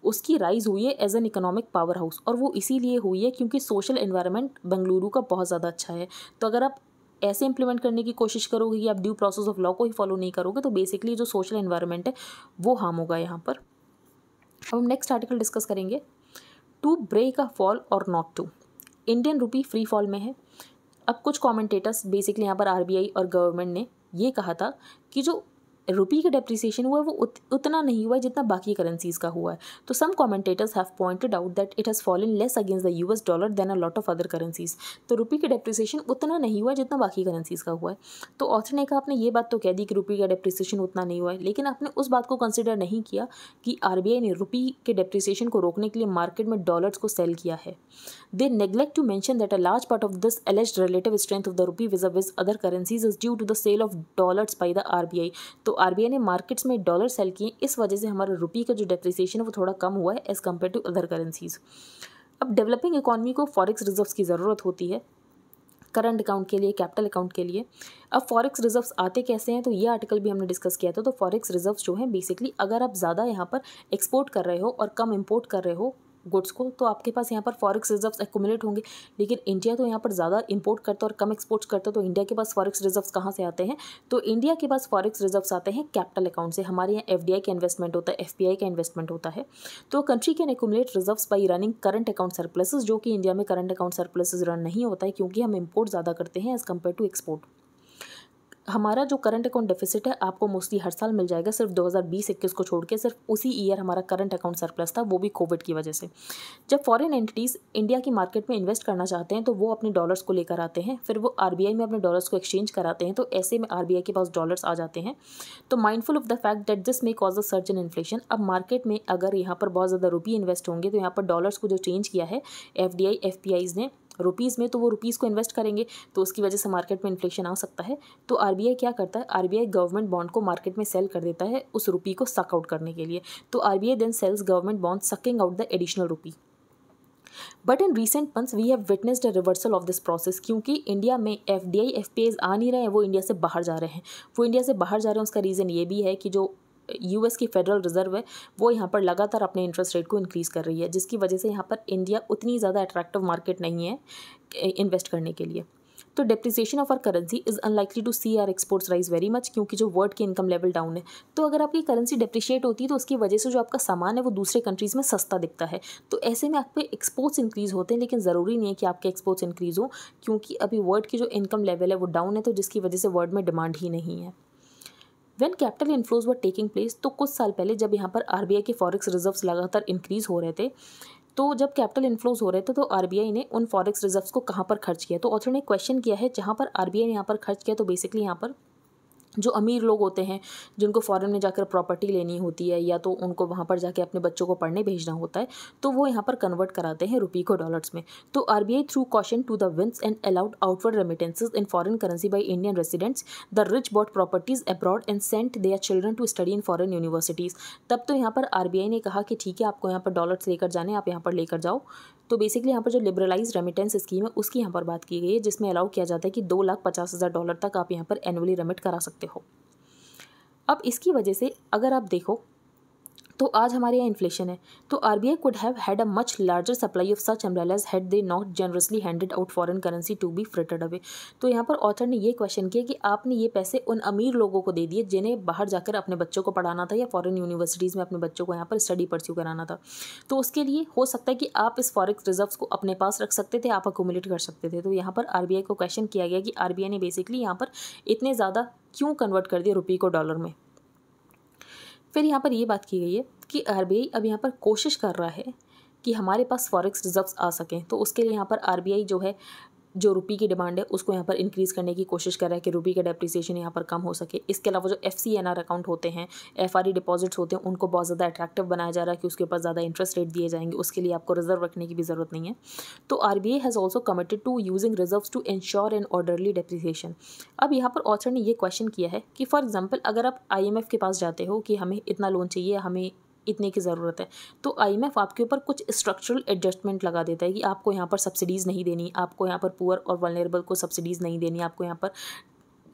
उसकी राइज हुई है as an economic powerhouse, और वो इसीलिए हुई है क्योंकि सोशल एनवायरनमेंट बेंगलुरु का बहुत ज़्यादा अच्छा है। तो अगर आप ऐसे इंप्लीमेंट करने की कोशिश करोगे कि आप ड्यू प्रोसेस ऑफ लॉ को ही फॉलो नहीं करोगे, तो बेसिकली जो सोशल एनवायरनमेंट है वो हार्म होगा यहाँ पर। अब हम नेक्स्ट आर्टिकल डिस्कस करेंगे, to break a fall or not to. Indian rupee free fall में है। अब कुछ कमेंटेटर्स बेसिकली यहाँ पर RBI और गवर्नमेंट ने ये कहा था कि जो रुपी का डेप्रिसिएशन हुआ है वो उतना नहीं हुआ है जितना बाकी करेंसीज का हुआ है। तो some commentators have pointed out that it has fallen less against the US dollar than a lot of other currencies. तो रुपी का डेप्रिसिएशन उतना नहीं हुआ है जितना बाकी करेंसीज का हुआ है। तो ऑथर ने कहा आपने ये बात तो कह दी कि रुपी का डेप्रिसिएशन उतना नहीं हुआ है, लेकिन आपने उस बात को कंसिडर नहीं किया कि RBI ने रुपी के डेप्रिसिएशन को रोकने के लिए मार्केट में डॉलर्स को सेल किया है। They neglect to mention that a large part of this alleged relative strength of the rupee vis-a-vis other currencies is due to the sale of dollars by the RBI। तो RBI ने markets में dollar cell किए, इस वजह से हमारा रुपी का जो डेप्रिसिएशन है वो थोड़ा कम हुआ है as compare to other currencies. अब डेवलपिंग इकॉनमी को फॉरेक्स रिजर्व्स की ज़रूरत होती है करंट अकाउंट के लिए, कैपिटल अकाउंट के लिए। अब फॉरेक्स रिजर्व्स आते कैसे हैं, तो ये आर्टिकल भी हमने डिस्कस किया था। तो फॉरेक्स रिजर्व्स जो हैं बेसिकली अगर आप ज़्यादा यहाँ पर एक्सपोर्ट कर रहे हो और कम इंपोर्ट कर रहे हो गुड्स को, तो आपके पास यहाँ पर फॉरेक्स रिजर्व्स एक्यूमुलेट होंगे। लेकिन इंडिया तो यहाँ पर ज़्यादा इंपोर्ट करता है और कम एक्सपोर्ट करता है, तो इंडिया के पास फॉरेक्स रिजर्व्स कहाँ से आते हैं, तो इंडिया के पास फॉरेक्स रिजर्व्स आते हैं कैपिटल अकाउंट से। हमारे यहाँ एफडीआई का इन्वेस्टमेंट होता है, एफपीआई का इन्वेस्टमेंट होता है। तो country can accumulate reserves by running current account surpluses, जो कि इंडिया में करंट अकाउंट सरप्लसेस रन नहीं होता है क्योंकि हम इंपोर्ट ज़्यादा करते हैं एज़ कम्पेयर टू एक्सपोर्ट। हमारा जो करंट अकाउंट डेफिसिट है आपको मोस्टली हर साल मिल जाएगा, सिर्फ 2020-21 को छोड़ के सिर्फ उसी ईयर हमारा करंट अकाउंट सरप्लस था, वो भी कोविड की वजह से। जब फॉरेन एंटिटीज़ इंडिया की मार्केट में इन्वेस्ट करना चाहते हैं तो वो अपने डॉलर्स को लेकर आते हैं, फिर वो आरबीआई में अपने डॉलर्स को एक्सचेंज कराते हैं, तो ऐसे में आरबीआई के पास डॉलर्स आ जाते हैं। तो mindful of the fact that this may cause a surge in inflation, अब मार्केट में अगर यहाँ पर बहुत ज़्यादा रुपये इन्वेस्ट होंगे तो यहाँ पर डॉलर्स को जो चेंज किया है एफडीआई एफपीआईज़ ने रुपीज़ में, तो वो रुपीज़ को इन्वेस्ट करेंगे, तो उसकी वजह से मार्केट में इन्फ्लेशन आ सकता है। तो आरबीआई क्या करता है, आरबीआई गवर्नमेंट बॉन्ड को मार्केट में सेल कर देता है उस रुपये को सक आउट करने के लिए। तो RBI then sells government bond sucking out the additional rupee. But in recent months we have witnessed a reversal of this process, क्योंकि इंडिया में एफडीआई एफपीआईज़ आ नहीं रहे हैं, वो इंडिया से बाहर जा रहे हैं। वो इंडिया से बाहर जा रहे हैं, उसका रीज़न ये भी है कि जो यूएस की फेडरल रिजर्व है वो यहाँ पर लगातार अपने इंटरेस्ट रेट को इंक्रीज़ कर रही है, जिसकी वजह से यहाँ पर इंडिया उतनी ज़्यादा अट्रैक्टिव मार्केट नहीं है इन्वेस्ट करने के लिए। तो depreciation of our currency is unlikely to see our exports rise very much, क्योंकि जो वर्ल्ड की इनकम लेवल डाउन है। तो अगर आपकी करेंसी डेप्रिशिएट होती है तो उसकी वजह से जो आपका सामान है वो दूसरे कंट्रीज़ में सस्ता दिखता है, तो ऐसे में आपके एक्सपोर्ट्स इंक्रीज़ होते हैं। लेकिन ज़रूरी नहीं है कि आपके एक्सपोर्ट्स इंक्रीज़ हो, क्योंकि अभी वर्ल्ड की जो इनकम लेवल है वो डाउन है, तो जिसकी वजह से वर्ल्ड में डिमांड ही नहीं है। When capital inflows were taking place, तो कुछ साल पहले जब यहाँ पर आरबीआई के फॉरेक्स रिजर्व्स लगातार इंक्रीज़ हो रहे थे, तो जब कैपिटल इन्फ्लोज हो रहे थे तो आरबीआई ने उन फॉरेक्स रिजर्व्स को कहाँ पर खर्च किया, तो ऑथर ने क्वेश्चन किया है जहाँ पर आरबीआई ने यहाँ पर खर्च किया, तो बेसिकली यहाँ पर जो अमीर लोग होते हैं जिनको फॉरेन में जाकर प्रॉपर्टी लेनी होती है या तो उनको वहाँ पर जाके अपने बच्चों को पढ़ने भेजना होता है, तो वो यहाँ पर कन्वर्ट कराते हैं रुपये को डॉलर्स में। तो RBI threw caution to the winds and allowed outward remittances in foreign currency by Indian residents, the rich bought properties abroad and sent their children to study in foreign universities. तब तो यहाँ पर RBI ने कहा कि ठीक है, आपको यहाँ पर डॉलर्स लेकर जाने, आप यहाँ पर लेकर जाओ। तो बेसिकली यहाँ पर जो लिबरलाइज रेमिटेंस स्कीम है उसकी यहाँ पर बात की गई है, जिसमें अलाउ किया जाता है कि $2,50,000 तक आप यहाँ पर एनुअली रेमिट करा सकते हो। अब इसकी वजह से अगर आप देखो तो आज हमारे यहाँ इन्फ्लेशन है, तो RBI could have had a much larger supply of such umbrellas had they not generously handed out foreign currency to be frittered away. तो यहाँ पर ऑथर ने ये क्वेश्चन किया कि आपने ये पैसे उन अमीर लोगों को दे दिए जिन्हें बाहर जाकर अपने बच्चों को पढ़ाना था या फॉरेन यूनिवर्सिटीज़ में अपने बच्चों को यहाँ पर स्टडी परस्यू कराना था। तो उसके लिए हो सकता है कि आप इस फॉरेक्स रिजर्व्स को अपने पास रख सकते थे, आप अक्यूमुलेट कर सकते थे। तो यहाँ पर आरबीआई को क्वेश्चन किया गया कि आरबीआई ने बेसिकली यहाँ पर इतने ज़्यादा क्यों कन्वर्ट कर दिया रुपये को डॉलर में। फिर यहाँ पर ये बात की गई है कि आरबीआई अब यहाँ पर कोशिश कर रहा है कि हमारे पास फॉरेक्स रिजर्व्स आ सकें, तो उसके लिए यहाँ पर आरबीआई जो है जो रुपये की डिमांड है उसको यहाँ पर इंक्रीज़ करने की कोशिश कर रहा है कि रुपये का डेप्रिसिएशन यहाँ पर कम हो सके। इसके अलावा जो एफसीएनआर अकाउंट होते हैं, एफआरई डिपॉजिट्स होते हैं, उनको बहुत ज़्यादा अट्रैक्टिव बनाया जा रहा है कि उसके ऊपर ज़्यादा इंटरेस्ट रेट दिए जाएंगे, उसके लिए आपको रिजर्व रखने की भी ज़रूरत नहीं है। तो RBI has also committed to using reserves to ensure an orderly depreciation. अब यहाँ पर ऑथर ने ये क्वेश्चन किया है कि फॉर एग्जाम्पल अगर आप IMF के पास जाते हो कि हमें इतना लोन चाहिए, हमें इतने की ज़रूरत है, तो IMF आपके ऊपर कुछ स्ट्रक्चरल एडजस्टमेंट लगा देता है कि आपको यहाँ पर सब्सिडीज़ नहीं देनी, आपको यहाँ पर पुअर और वल्नरेबल को सब्सिडीज़ नहीं देनी, आपको यहाँ पर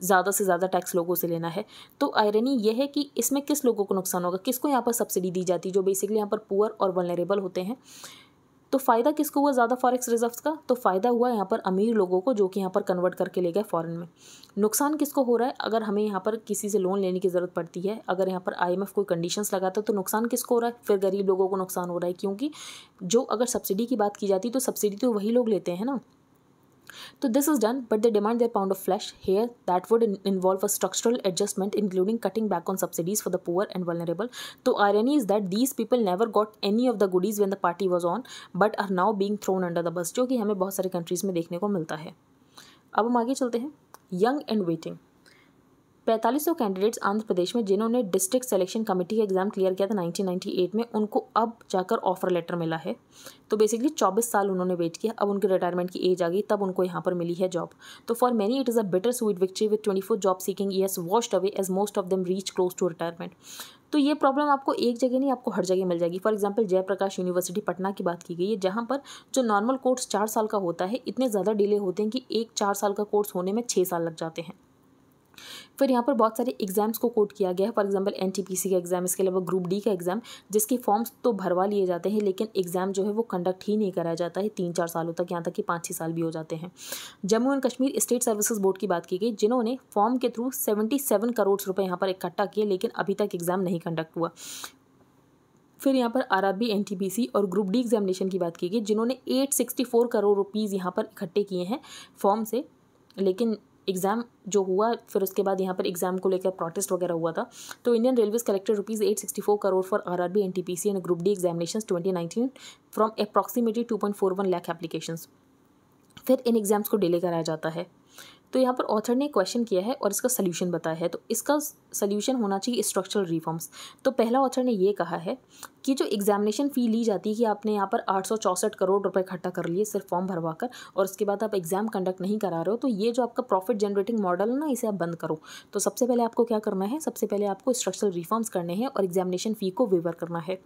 ज़्यादा से ज़्यादा टैक्स लोगों से लेना है। तो आयरनी ये है कि इसमें किस लोगों को नुकसान होगा, किसको यहाँ पर सब्सिडी दी जाती है, जो बेसिकली यहाँ पर पुअर और वल्नरेबल होते हैं। तो फ़ायदा किसको हुआ ज़्यादा फॉरेक्स रिजर्व्स का, तो फ़ायदा हुआ यहाँ पर अमीर लोगों को जो कि यहाँ पर कन्वर्ट करके ले गए फॉरेन में। नुकसान किसको हो रहा है, अगर हमें यहाँ पर किसी से लोन लेने की ज़रूरत पड़ती है, अगर यहाँ पर IMF कोई कंडीशंस लगाता है तो नुकसान किसको हो रहा है, फिर गरीब लोगों को नुकसान हो रहा है, क्योंकि जो अगर सब्सिडी की बात की जाती है तो सब्सिडी तो वही लोग लेते हैं ना। तो this is done, but they demand their pound of flesh here that would involve a structural adjustment including cutting back on subsidies for the poor and vulnerable. तो irony is that these people never got any of the goodies when the party was on but are now being thrown under the bus, जो कि हमें बहुत सारे countries में देखने को मिलता है। अब हम आगे चलते हैं। Young and waiting. 4500 candidates Andhra Pradesh में जिन्होंने डिस्ट्रिक्ट सिलेक्शन कमेटी का एग्ज़ाम क्लियर किया था 1998 में, उनको अब जाकर ऑफर लेटर मिला है। तो बेसिकली 24 साल उन्होंने वेट किया, अब उनके रिटायरमेंट की एज आ गई, तब उनको यहाँ पर मिली है जॉब। तो for many it is a bitter sweet victory with 24 job seeking years washed away as most of them reach close to retirement. तो ये प्रॉब्लम आपको एक जगह नहीं, आपको हर जगह मिल जाएगी। For example Jayaprakash university Patna की बात की गई है, जहाँ पर जो नॉर्मल कोर्स 4 साल का होता है, इतने ज़्यादा डिले होते हैं कि एक 4 साल का कोर्स होने में 6 साल लग जाते हैं। फिर यहाँ पर बहुत सारे एग्जाम्स को कोट किया गया है। फॉर एग्जांपल एनटीपीसी का एग्जाम, इसके अलावा ग्रुप डी का एग्जाम, जिसके फॉर्म्स तो भरवा लिए जाते हैं लेकिन एग्जाम जो है वो कंडक्ट ही नहीं कराया जाता है 3-4 सालों तक, यहाँ तक कि 5-6 साल भी हो जाते हैं। Jammu and Kashmir state services board की बात की गई, जिन्होंने फॉर्म के थ्रू 77 करोड़ रुपए यहाँ पर इकट्ठा किए, लेकिन अभी तक एग्जाम नहीं कंडक्ट हुआ। फिर यहाँ पर आरआरबी, एनटीपीसी और ग्रुप डी एग्जामिनेशन की बात की गई, जिन्होंने 864 करोड़ रुपीज़ यहाँ पर इकट्ठे किए हैं फॉर्म से, लेकिन एग्ज़ाम जो हुआ फिर उसके बाद यहाँ पर एग्जाम को लेकर प्रोटेस्ट वगैरह हुआ था। तो Indian railways collected rupees 864 crore for RRB, NTPC and group D examinations 2019 from approximately 2.41 lakh applications. फिर इन एग्जाम्स को डिले कराया जाता है। तो यहाँ पर ऑथर ने क्वेश्चन किया है और इसका सल्यूशन बताया है। तो इसका सल्यूशन होना चाहिए स्ट्रक्चरल रिफॉर्म्स। तो पहला ऑथर ने ये कहा है कि जो एग्जामिनेशन फ़ी ली जाती है कि आपने यहाँ पर 864 करोड़ रुपए इकट्ठा कर लिए सिर्फ फॉर्म भरवा कर, और उसके बाद आप एग्जाम कंडक्ट नहीं करा रहे हो, तो ये जो आपका प्रॉफिट जनरेटिंग मॉडल है ना, इसे आप बंद करो। तो सबसे पहले आपको क्या करना है, सबसे पहले आपको स्ट्रक्चरल रिफॉर्म्स करने हैं और एग्जामिनेशन फ़ी को वेवर करना है।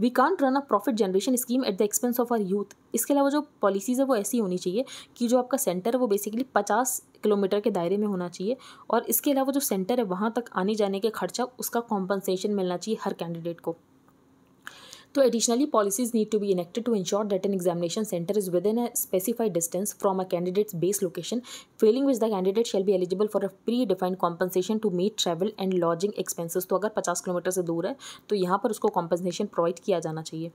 We can't run a profit generation scheme at the expense of our youth. इसके अलावा जो पॉलिसीज़ है वो ऐसी होनी चाहिए कि जो आपका सेंटर है वो बेसिकली 50 किलोमीटर के दायरे में होना चाहिए, और इसके अलावा जो सेंटर है वहाँ तक आने जाने के खर्चा उसका कॉम्पनसेशन मिलना चाहिए हर कैंडिडेट को। तो additionally policies need to be enacted to ensure that an examination centre is within a specified distance from a candidate's base location, failing which the candidate shall be eligible for a predefined compensation to meet travel and lodging expenses. तो अगर 50 kilometre से दूर है तो यहाँ पर उसको compensation provide किया जाना चाहिए।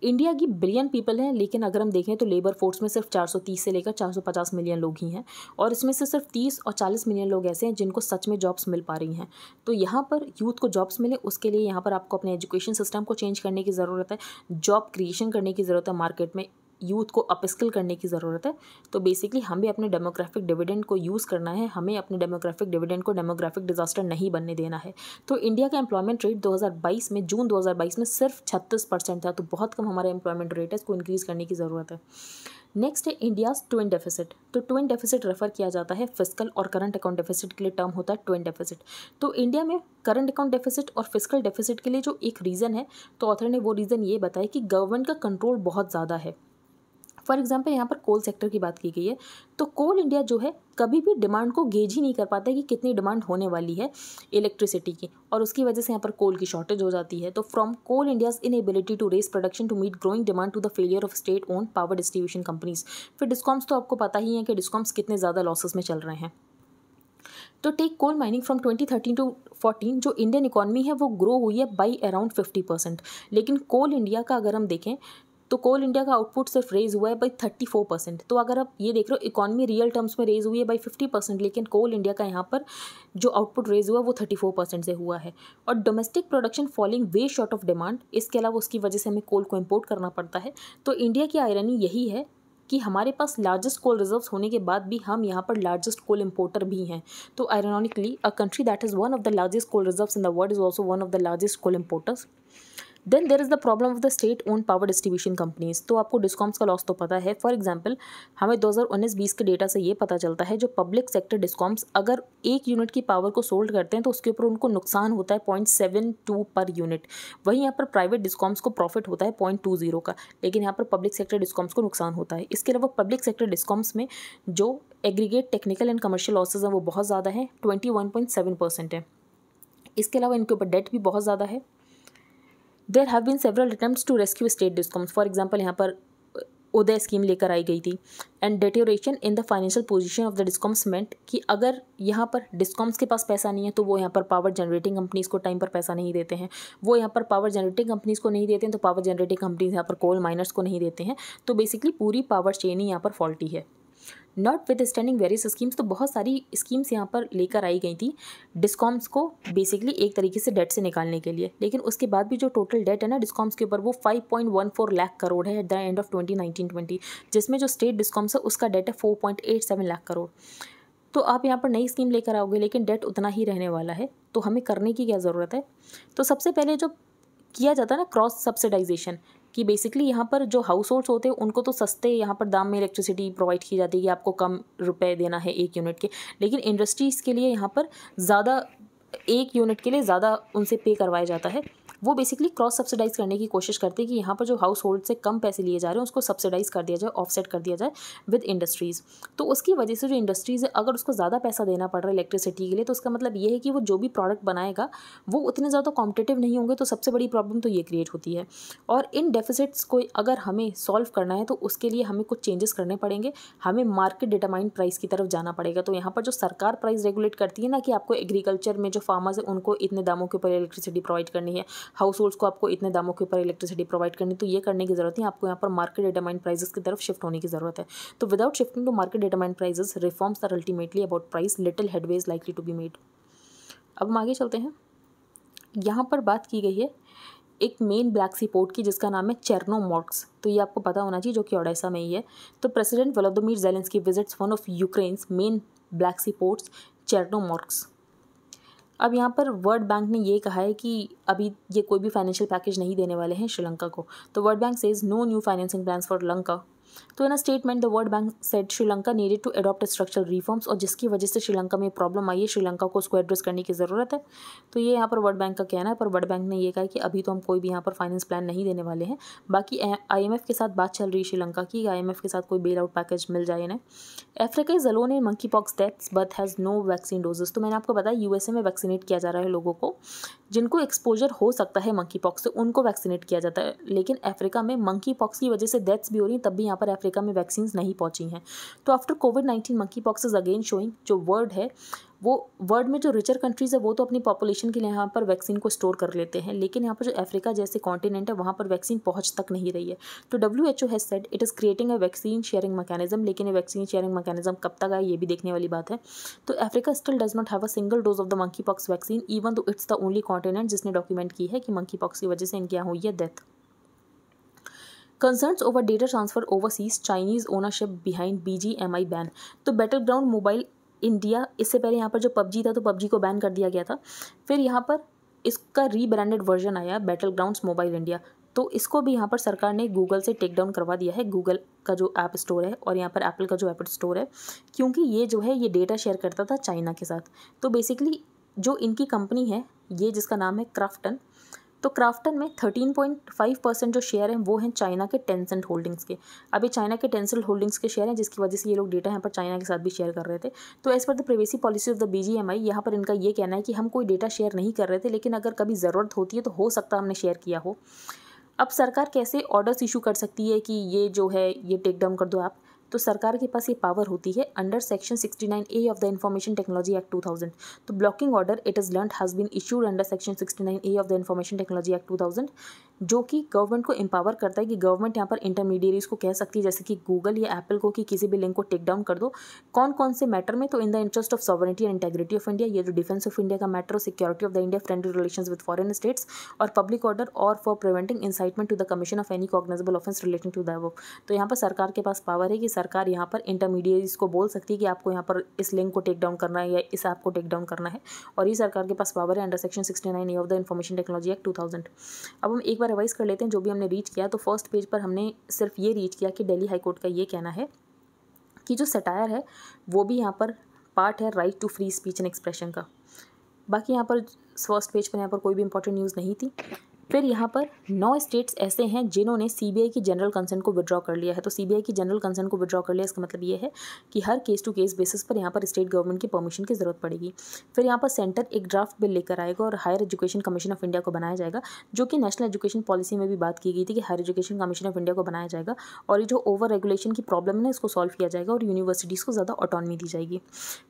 इंडिया की बिलियन पीपल हैं, लेकिन अगर हम देखें तो लेबर फोर्स में सिर्फ 430 से लेकर 450 मिलियन लोग ही हैं, और इसमें से सिर्फ 30 और 40 मिलियन लोग ऐसे हैं जिनको सच में जॉब्स मिल पा रही हैं। तो यहाँ पर यूथ को जॉब्स मिले, उसके लिए यहाँ पर आपको अपने एजुकेशन सिस्टम को चेंज करने की ज़रूरत है, जॉब क्रिएशन करने की ज़रूरत है, मार्केट में यूथ को अपस्किल करने की ज़रूरत है। तो बेसिकली हमें अपने डेमोग्राफिक डिविडेंड को यूज़ करना है, हमें अपने डेमोग्राफिक डिविडेंड को डेमोग्राफिक डिजास्टर नहीं बनने देना है। तो इंडिया का एम्प्लॉयमेंट रेट 2022 में, जून 2022 में सिर्फ 36% था, तो बहुत कम हमारा एम्प्लॉयमेंट रेट है, इसको इंक्रीज़ करने की ज़रूरत है। नेक्स्ट है इंडियाज़ ट्विन डेफिसिट। तो ट्विन डेफिसिट रेफर किया जाता है फिस्कल और करंट अकाउंट डेफिसिट के लिए, टर्म होता है ट्विन डेफिसिट। तो इंडिया में करंट अकाउंट डेफिसिट और फिस्कल डेफिसिट के लिए जो एक रीज़न है, तो ऑथर ने वो रीज़न ये बताया कि गवर्नमेंट का कंट्रोल बहुत ज़्यादा है। फॉर एग्जाम्पल यहाँ पर कोल सेक्टर की बात की गई है, तो कोल इंडिया जो है कभी भी डिमांड को गेज ही नहीं कर पाता कि कितनी डिमांड होने वाली है इलेक्ट्रिसिटी की, और उसकी वजह से यहाँ पर कोल की शॉर्टेज हो जाती है। तो from Coal India's inability to raise production to meet growing demand to the failure of state own power distribution companies. फिर डिस्कॉम्स तो आपको पता ही है कि डिस्कॉम्स कितने ज़्यादा लॉसेस में चल रहे हैं। तो take coal mining from 2013 to 14, जो इंडियन इकॉनमी है वो ग्रो हुई है बाई अराउंड 50%, लेकिन कोल इंडिया का अगर हम देखें तो कोल इंडिया का आउटपुट सिर्फ रेज हुआ है बाई 34%। तो अगर आप ये देख रहे हो इकॉनमी रियल टर्म्स में रेज हुई है बाई 50%, लेकिन कोल इंडिया का यहाँ पर जो आउटपुट रेज हुआ वो 34% से हुआ है। और domestic production falling way short of demand, इसके अलावा उसकी वजह से हमें कोल को इम्पोर्ट करना पड़ता है। तो इंडिया की आयरनी यही है कि हमारे पास लार्जेस्ट कोल रिजर्व्स होने के बाद भी हम यहाँ पर लार्जेस्ट कोल इंपोर्टर भी हैं। तो ironically a country that is one of the largest coal reserves in the world is also one of the largest coal importers. Then there is the problem of the state own power distribution companies. तो आपको discoms का loss तो पता है। For example हमें 2019-20 के data से ये पता चलता है जो पब्लिक सेक्टर डिस्कॉम्स अगर 1 यूनिट की पावर को सोल्ड करते हैं तो उसके ऊपर उनको नुकसान होता है 0.72 पर यूनिट। वहीं यहाँ पर प्राइवेट डिस्कॉम्स को प्रॉफिट होता है 0.20 का, लेकिन यहाँ पर पब्लिक सेक्टर डिस्कॉम्स को नुकसान होता है। इसके अलावा पब्लिक सेक्टर डिस्कॉम्स में जो aggregate technical and commercial losses हैं वो बहुत ज़्यादा है, 21.7% है। इसके अलावा इनके ऊपर डेट भी बहुत ज़्यादा है। There have been several attempts to rescue state discoms. For example यहाँ पर उदय स्कीम लेकर आई गई थी, and deterioration in the financial position of the discoms meant कि अगर यहाँ पर डिस्कॉम्स के पास पैसा नहीं है तो वो यहाँ पर पावर जनरेटिंग कंपनीज़ को टाइम पर पैसा नहीं देते हैं, वो यहाँ पर पावर जनरेटिंग कंपनीज़ को नहीं देते हैं तो पावर जनरेटिंग कंपनीज़ यहाँ पर कोल माइनर्स को नहीं देते हैं। तो बेसिकली पूरी पावर चेन ही यहाँ पर फॉल्टी है। Not with standing various schemes, तो बहुत सारी स्कीम्स यहाँ पर लेकर आई गई थी डिस्कॉम्स को बेसिकली एक तरीके से डेट से निकालने के लिए, लेकिन उसके बाद भी जो टोटल डेट है ना डिस्कॉम्स के ऊपर वो 5.14 लाख करोड़ है एट द एंड ऑफ 2019-20, जिसमें जो स्टेट डिस्कॉम्स है उसका डेट है 4.87 लाख करोड़। तो आप यहाँ पर नई स्कीम लेकर आओगे लेकिन डेट उतना ही रहने वाला है, तो हमें करने की क्या ज़रूरत है। तो सबसे पहले जो किया जाता है ना क्रॉस सब्सिडाइजेशन, कि बेसिकली यहाँ पर जो हाउस होल्ड्स होते हैं उनको तो सस्ते यहाँ पर दाम में इलेक्ट्रिसिटी प्रोवाइड की जाती है कि आपको कम रुपए देना है 1 यूनिट के, लेकिन इंडस्ट्रीज़ के लिए यहाँ पर ज़्यादा एक यूनिट के लिए ज़्यादा उनसे पे करवाया जाता है। वो बेसिकली क्रॉस सब्सिडाइज़ करने की कोशिश करते हैं कि यहाँ पर जो हाउस होल्ड से कम पैसे लिए जा रहे हैं उसको सब्सिडाइज़ कर दिया जाए, ऑफसेट कर दिया जाए विद इंडस्ट्रीज़। तो उसकी वजह से जो इंडस्ट्रीज़ है अगर उसको ज़्यादा पैसा देना पड़ रहा है इलेक्ट्रिसिटी के लिए, तो उसका मतलब ये है कि वो जो भी प्रोडक्ट बनाएगा वो उतने ज़्यादा कॉम्पिटिटिव नहीं होंगे। तो सबसे बड़ी प्रॉब्लम तो ये क्रिएट होती है। और इन डेफिसिट्स को अगर हमें सॉल्व करना है तो उसके लिए हमें कुछ चेंजेस करने पड़ेंगे, हमें मार्केट डिटरमाइंड प्राइस की तरफ जाना पड़ेगा। तो यहाँ पर जो सरकार प्राइस रेगुलेट करती है ना कि आपको एग्रीकल्चर में जो फार्मर्स है उनको इतने दामों के ऊपर इलेक्ट्रिसिटी प्रोवाइड करनी है, हाउस होल्ड्स को आपको इतने दामों के ऊपर इलेक्ट्रिसिटी प्रोवाइड करनी, तो ये करने की जरूरत है। आपको यहाँ पर मार्केट डिटरमाइंड प्राइसेस की तरफ शिफ्ट होने की जरूरत है। तो without shifting to market determined prices, reforms are ultimately about price, little headway is likely to be made. अब हम आगे चलते हैं। यहाँ पर बात की गई है एक मेन ब्लैक सी पोर्ट की जिसका नाम है चेर्नोमोर्स्क। तो ये आपको पता होना चाहिए, जो कि ओडेसा में ही है। तो president Volodymyr Zelensky visits one of Ukraine's main black sea ports Chornomorsk. अब यहाँ पर वर्ल्ड बैंक ने ये कहा है कि अभी ये कोई भी फाइनेंशियल पैकेज नहीं देने वाले हैं श्रीलंका को। तो world bank says no new financing plans for Lanka. तो in a statement the world bank said Sri Lanka needed to adopt structural reforms, और जिसकी वजह से श्रीलंका में प्रॉब्लम आई है, श्रीलंका को उसको एड्रेस करने की ज़रूरत है। तो ये यहाँ पर वर्ल्ड बैंक का कहना है। पर वर्ल्ड बैंक ने ये कहा कि अभी तो हम कोई भी यहाँ पर फाइनेंस प्लान नहीं देने वाले हैं। बाकी IMF के साथ बात चल रही है श्रीलंका की, IMF के साथ कोई बेल आउट पैकेज मिल जाए इन्हें। Africa is alone in monkeypox deaths but has no vaccine doses. तो मैंने आपको बताया USA में वैक्सीनेट किया जा रहा है लोगों को, जिनको एक्सपोजर हो सकता है मंकी पॉक्स से उनको वैक्सीनेट किया जाता है। लेकिन अफ्रीका में मंकी पॉक्स की वजह से डेथ्स भी हो रही हैं, तब भी यहाँ पर अफ्रीका में वैक्सीन नहीं पहुंची हैं। तो after covid monkey pox is again showing, जो वर्ड है वो वर्ल्ड में जो रिचर कंट्रीज़ है वो तो अपनी पॉपुलेशन के लिए यहाँ पर वैक्सीन को स्टोर कर लेते हैं, लेकिन यहाँ पर जो अफ्रीका जैसे कॉन्टिनेंट है वहाँ पर वैक्सीन पहुँच तक नहीं रही है। तो WHO has said it is creating a vaccine sharing mechanism, लेकिन ये वैक्सीन शेयरिंग मैकेनिज्म कब तक आए ये भी देखने वाली बात है। तो Africa still does not have a single dose of the monkey pox vaccine, even though it's the only continent जिसने डॉक्यूमेंट की है कि मंकी पॉक्स की वजह से इनकी यहाँ हुई है death. Concerns over data transfer overseas, Chinese ownership behind BGMI ban। तो बैटलग्राउंड मोबाइल इंडिया, इससे पहले यहाँ पर जो PUBG था तो PUBG को बैन कर दिया गया था। फिर यहाँ पर इसका रीब्रांडेड वर्जन आया बैटलग्राउंड्स मोबाइल इंडिया। तो इसको भी यहाँ पर सरकार ने गूगल से टेक डाउन करवा दिया है, गूगल का जो ऐप स्टोर है और यहाँ पर एप्पल का जो ऐप स्टोर है, क्योंकि ये जो है ये डेटा शेयर करता था चाइना के साथ। तो बेसिकली जो इनकी कंपनी है ये, जिसका नाम है क्राफ्टन, तो क्राफ्टन में 13.5% जो शेयर हैं वो हैं चाइना के टेंसेंट होल्डिंग्स के। अभी चाइना के टेंसेंट होल्डिंग्स के शेयर हैं, जिसकी वजह से ये लोग डेटा यहाँ पर चाइना के साथ भी शेयर कर रहे थे। तो as per the privacy policy of the BGMI, यहाँ पर इनका ये कहना है कि हम कोई डेटा शेयर नहीं कर रहे थे, लेकिन अगर कभी ज़रूरत होती है तो हो सकता है हमने शेयर किया हो। अब सरकार कैसे ऑर्डर्स इशू कर सकती है कि ये जो है ये टेक डाउन कर दो आप? तो सरकार के पास ये पावर होती है under section 69A of the information technology act 2000। तो blocking order it is learned has been issued under section 69A of the information technology act 2000, जो कि गवर्नमेंट को एम्पावर करता है कि गवर्नमेंट यहाँ पर इंटरमीडिएरीज को कह सकती है, जैसे कि गूगल या एप्पल को, कि किसी भी लिंक को टेक डाउन कर दो। कौन कौन से मैटर में? तो in the interest of sovereignty and integrity of India, ये जो डिफेंस ऑफ इंडिया का matter, security of the India, friendly relations with foreign states, और पब्लिक ऑर्डर, और for preventing incitement to the commission of any cognizable offence relating to the above. तो यहाँ पर सरकार के पास पावर है कि सरकार यहाँ पर इंटरमीडिएरीज को बोल सकती है कि आपको यहाँ पर इस लिंक को टेक डाउन करना है या इस ऐप को टेक डाउन करना है, और ये सरकार के पास पावर है under section 69A of the information technology act 2000। अब हम एक बार रिवाइज कर लेते हैं जो भी हमने रीच किया। तो फर्स्ट पेज पर हमने सिर्फ ये रीच किया कि दिल्ली हाईकोर्ट का ये कहना है कि जो सटायर है वो भी यहाँ पर पार्ट है right to free speech and expression का। बाकी यहाँ पर फर्स्ट पेज पर यहाँ पर कोई भी इंपॉर्टेंट न्यूज़ नहीं थी। फिर यहाँ पर 9 स्टेट्स ऐसे हैं जिन्होंने CBI की जनरल कंसर्न को विड्रॉ कर लिया है। तो CBI की जनरल कंसर्न को विड्रॉ कर लिया, इसका मतलब ये है कि हर केस टू केस बेसिस पर यहाँ पर स्टेट गवर्नमेंट की परमिशन की ज़रूरत पड़ेगी। फिर यहाँ पर सेंटर एक ड्राफ्ट बिल लेकर आएगा और higher education commission of India को बनाया जाएगा, जो कि नेशनल एजुकेशन पॉलिसी में भी बात की गई थी कि higher education commission of India को बनाया जाएगा, और ये जो ओवर रेगुलेशन की प्रॉब्लम है ना इसको सॉल्व किया जाएगा और यूनिवर्सिटीज़ को ज़्यादा ऑटोनॉमी दी जाएगी।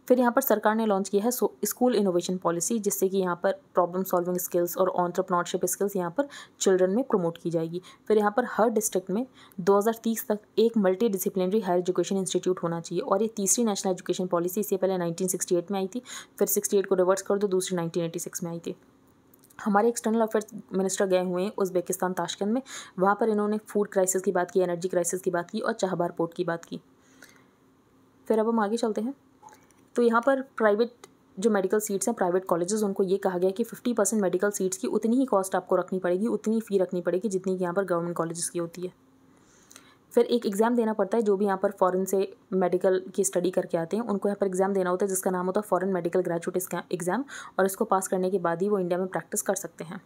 फिर यहाँ पर सरकार ने लॉन्च किया है स्कूल इनोवेशन पॉलिसी, जिससे कि यहाँ पर प्रॉब्लम सॉल्विंग स्किल्स और एंटरप्रेन्योरशिप स्किल्स यहाँ पर चिल्ड्रन में प्रमोट की जाएगी। फिर यहाँ पर हर डिस्ट्रिक्ट में 2030 तक एक multidisciplinary higher education institute होना चाहिए, और ये तीसरी नेशनल एजुकेशन पॉलिसी, इससे पहले 1968 में आई थी, फिर 68 को रिवर्स कर दो, दूसरी 1986 में आई थी। हमारे एक्सटर्नल अफेयर्स मिनिस्टर गए हुए हैं उज़्बेकिस्तान ताशकंद में, वहाँ पर इन्होंने फूड क्राइसिस की बात की, एनर्जी क्राइसिस की बात की और चाहबार पोर्ट की बात की। फिर अब हम आगे चलते हैं। तो यहाँ पर प्राइवेट जो मेडिकल सीट्स हैं, प्राइवेट कॉलेजेस, उनको ये कहा गया कि 50% मेडिकल सीट्स की उतनी ही कॉस्ट आपको रखनी पड़ेगी, उतनी फ़ी रखनी पड़ेगी जितनी कि यहाँ पर गवर्नमेंट कॉलेजेस की होती है। फिर एक एग्ज़ाम देना पड़ता है, जो भी यहाँ पर फॉरेन से मेडिकल की स्टडी करके आते हैं उनको यहाँ पर एग्ज़ाम देना होता है, जिसका नाम होता है फॉरेन मेडिकल ग्रेजुएट एग्ज़ाम, और इसको पास करने के बाद ही वो इंडिया में प्रैक्टिस कर सकते हैं।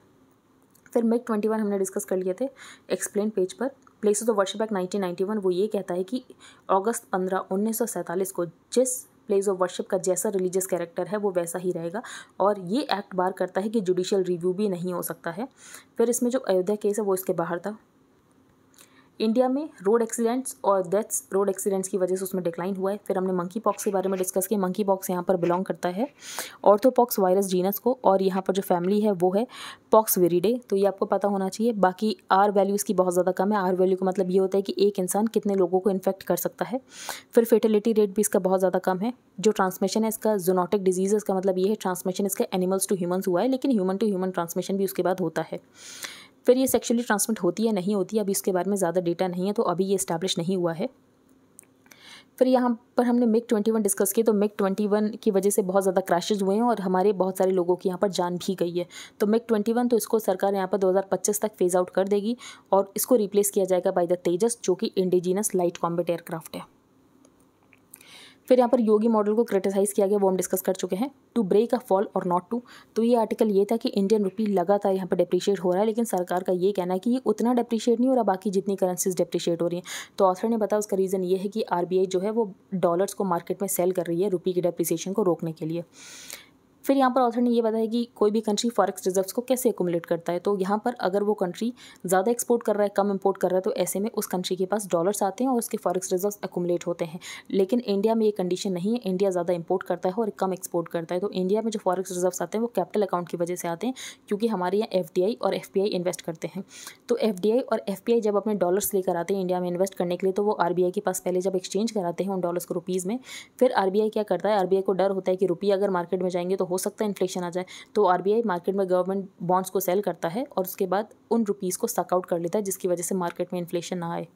फिर मिग 21 हमने डिस्कस कर लिए थे एक्सप्लेन पेज पर। प्लेसेस ऑफ वर्शिप एक्ट 1991 वो ये कहता है कि अगस्त 15, 1947 को जिस प्लेस ऑफ वर्शिप का जैसा रिलीजियस कैरेक्टर है वो वैसा ही रहेगा, और ये एक्ट बार करता है कि जुडिशियल रिव्यू भी नहीं हो सकता है। फिर इसमें जो अयोध्या केस है वो इसके बाहर था। इंडिया में रोड एक्सीडेंट्स और डेथ्स रोड एक्सीडेंट्स की वजह से उसमें डिक्लाइन हुआ है। फिर हमने मंकी पॉक्स के बारे में डिस्कस किया। मंकी पॉक्स यहाँ पर बिलोंग करता है ऑर्थोपॉक्स वायरस जीनस को, और यहाँ पर जो फैमिली है वो है पॉक्स विरिडे। तो ये आपको पता होना चाहिए। बाकी आर वैल्यू इसकी बहुत ज़्यादा कम है। आर वैल्यू का मतलब ये होता है कि एक इंसान कितने लोगों को इन्फेक्ट कर सकता है। फिर फेर्टिलिटी रेट भी इसका बहुत ज़्यादा कम है। जो ट्रांसमिशन है इसका जूनोटिक डिजीज़, इसका मतलब ये है ट्रांसमिशन इसका एनिमल्स टू ह्यूमन्स हुआ है, लेकिन ह्यूमन टू ह्यूमन ट्रांसमिशन भी उसके बाद होता है। फिर ये सेक्सुअली ट्रांसमिट होती है नहीं होती है, अभी इसके बारे में ज़्यादा डेटा नहीं है, तो अभी ये इस्टेब्लिश नहीं हुआ है। फिर यहाँ पर हमने मिग 21 डिस्कस किए। तो मिग 21 की वजह से बहुत ज़्यादा क्रैशेज हुए हैं और हमारे बहुत सारे लोगों की यहाँ पर जान भी गई है। तो मिग 21 तो इसको सरकार यहाँ पर 2025 तक फेज आउट कर देगी और इसको रिप्लेस किया जाएगा बाय द तेजस, जो कि इंडिजीनस लाइट कॉम्बैट एयरक्राफ्ट है। फिर यहाँ पर योगी मॉडल को क्रिटिसाइज़ किया गया, वो हम डिस्कस कर चुके हैं। To break a fall or not to, तो ये आर्टिकल ये था कि इंडियन रुपी लगातार यहाँ पर डिप्रिशिएट हो रहा है, लेकिन सरकार का ये कहना है कि ये उतना डिप्रिशिएट नहीं हो रहा, बाकी जितनी करेंसीज डिप्रिशिएट हो रही हैं। तो ऑथर ने बताया उसका रीज़न ये है कि आरबीआई जो है वो डॉलर्स को मार्केट में सेल कर रही है रुपी की डिप्रिसिएशन को रोकने के लिए। फिर यहाँ पर ऑथर ने ये बताया कि कोई भी कंट्री फॉरेक्स रिजर्व्स को कैसे एक्यूमुलेट करता है। तो यहाँ पर अगर वो कंट्री ज़्यादा एक्सपोर्ट कर रहा है, कम इंपोर्ट कर रहा है, तो ऐसे में उस कंट्री के पास डॉलर्स आते हैं और उसके फॉरेक्स रिजर्व्स एक्यूमुलेट होते हैं। लेकिन इंडिया में ये कंडीशन नहीं है। इंडिया ज़्यादा इंपोर्ट करता है और कम एक्सपोर्ट करता है। तो इंडिया में जो फॉरेक्स रिजर्व्स आते हैं वो कैपिटल अकाउंट की वजह से आते हैं, क्योंकि हमारे यहाँ एफडीआई और एफपीआई इन्वेस्ट करते हैं। तो एफडीआई और एफपीआई जब अपने डॉलर्स लेकर आते हैं इंडिया में इन्वेस्ट करने के लिए, तो वो आरबीआई के पास पहले जब एक्सचेंज कराते हैं उन डॉलर्स को रुपीज़ में। फिर आरबीआई क्या करता है, आरबीआई को डर होता है कि रुपये अगर मार्केट में जाएंगे तो हो सकता है इन्फ्लेशन आ जाए, तो आरबीआई मार्केट में गवर्नमेंट बॉन्ड्स को सेल करता है और उसके बाद उन रुपीज़ को सक आउट कर लेता है, जिसकी वजह से मार्केट में इन्फ्लेशन ना आए।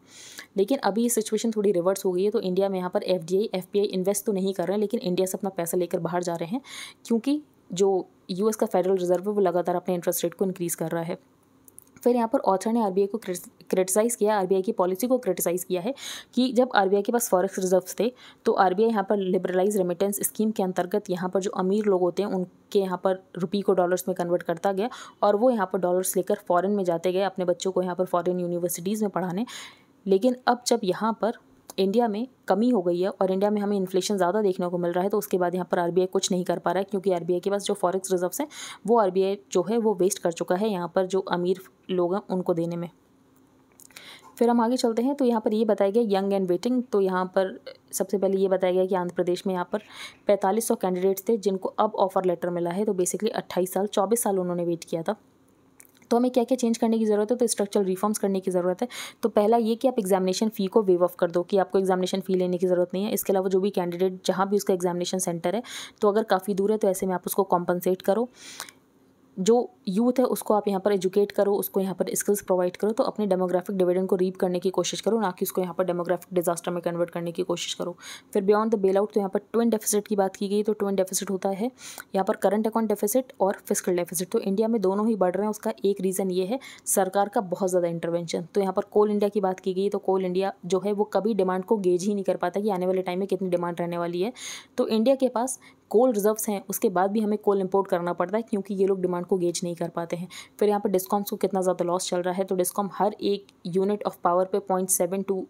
लेकिन अभी ये सिचुएशन थोड़ी रिवर्स हो गई है। तो इंडिया में यहाँ पर एफडीआई एफपीआई इन्वेस्ट तो नहीं कर रहे हैं, लेकिन इंडिया से अपना पैसा लेकर बाहर जा रहे हैं, क्योंकि जो यूएस का फेडरल रिजर्व है वो लगातार अपने इंटरेस्ट रेट को इंक्रीज़ कर रहा है। फिर यहाँ पर ऑथर ने आरबीआई को क्रिटिसाइज़ किया, आरबीआई की पॉलिसी को क्रिटिसाइज़ किया है कि जब आरबीआई के पास फॉरेक्स रिजर्व्स थे तो आरबीआई यहाँ पर लिबरलाइज रेमिटेंस स्कीम के अंतर्गत यहाँ पर जो अमीर लोग होते हैं उनके यहाँ पर रुपये को डॉलर्स में कन्वर्ट करता गया और वो यहाँ पर डॉलर्स लेकर फॉरेन में जाते गए अपने बच्चों को यहाँ पर फॉरेन यूनिवर्सिटीज़ में पढ़ाने। लेकिन अब जब यहाँ पर इंडिया में कमी हो गई है और इंडिया में हमें इन्फ्लेशन ज़्यादा देखने को मिल रहा है, तो उसके बाद यहाँ पर आरबीआई कुछ नहीं कर पा रहा है, क्योंकि आरबीआई के पास जो फॉरेक्स रिजर्व्स हैं वो आरबीआई जो है वो वेस्ट कर चुका है यहाँ पर जो अमीर लोग हैं उनको देने में। फिर हम आगे चलते हैं। तो यहाँ पर ये बताया गया यंग एंड वेटिंग। तो यहाँ पर सबसे पहले ये बताया गया कि आंध्र प्रदेश में यहाँ पर 4500 कैंडिडेट्स थे जिनको अब ऑफर लेटर मिला है। तो बेसिकली 28 साल 24 साल उन्होंने वेट किया था। तो हमें क्या क्या चेंज करने की ज़रूरत है, तो स्ट्रक्चरल रिफॉर्म्स करने की ज़रूरत है। तो पहला ये कि आप एग्जामिनेशन फ़ी को वेव ऑफ कर दो, कि आपको एग्जामिनेशन फ़ी लेने की ज़रूरत नहीं है। इसके अलावा जो भी कैंडिडेट जहाँ भी उसका एग्जामिनेशन सेंटर है, तो अगर काफ़ी दूर है तो ऐसे में आप उसको कॉम्पनसेट करो। जो यूथ है उसको आप यहाँ पर एजुकेट करो, उसको यहाँ पर स्किल्स प्रोवाइड करो। तो अपने डेमोग्राफिक डिविडेंड को रीप करने की कोशिश करो, ना कि उसको यहाँ पर डेमोग्राफिक डिजास्टर में कन्वर्ट करने की कोशिश करो। फिर बियॉन्ड द बेल आउट, तो यहाँ पर ट्विन डेफिसिट की बात की गई। तो ट्विन डेफिसिट होता है यहाँ पर करंट अकाउंट डेफिसिट और फिस्कल डेफिसिट। तो इंडिया में दोनों ही बढ़ रहे हैं। उसका एक रीज़न ये है सरकार का बहुत ज़्यादा इंटरवेंशन। तो यहाँ पर कोल इंडिया की बात की गई। तो कोल इंडिया जो है वो कभी डिमांड को गेज ही नहीं कर पाता कि आने वाले टाइम में कितनी डिमांड रहने वाली है। तो इंडिया के पास कोल रिजर्व्स हैं, उसके बाद भी हमें कोल इंपोर्ट करना पड़ता है, क्योंकि ये लोग डिमांड को गेज नहीं कर पाते हैं। फिर यहाँ पर डिस्कॉम्स को कितना ज़्यादा लॉस चल रहा है। तो डिस्कॉम हर एक यूनिट ऑफ पावर पे 0.72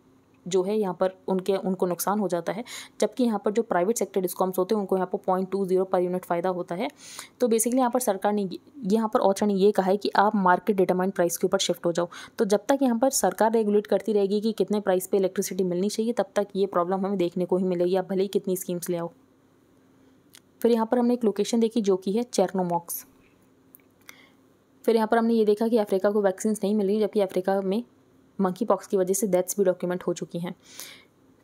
जो है यहाँ पर उनको नुकसान हो जाता है, जबकि यहाँ पर जो प्राइवेट सेक्टर डिस्कॉम्स होते हैं उनको यहाँ पर 0.20 पर यूनिट फ़ायदा होता है। तो बेसिकली यहाँ पर सरकार ने यहाँ पर ऑथर ने ये कहा है कि आप मार्केट डिटरमाइंड प्राइस के ऊपर शिफ्ट हो जाओ। तो जब तक यहाँ पर सरकार रेगुलेट करती रहेगी कि कितने प्राइस पे इलेक्ट्रिसिटी मिलनी चाहिए, तब तक ये प्रॉब्लम हमें देखने को ही मिलेगी, आप भले ही कितनी स्कीम्स ले आओ। फिर यहाँ पर हमने एक लोकेशन देखी जो कि है चेरनोमॉक्स। फिर यहाँ पर हमने ये देखा कि अफ्रीका को वैक्सीन नहीं मिल रही, जबकि अफ्रीका में मंकी पॉक्स की वजह से डेथ्स भी डॉक्यूमेंट हो चुकी हैं।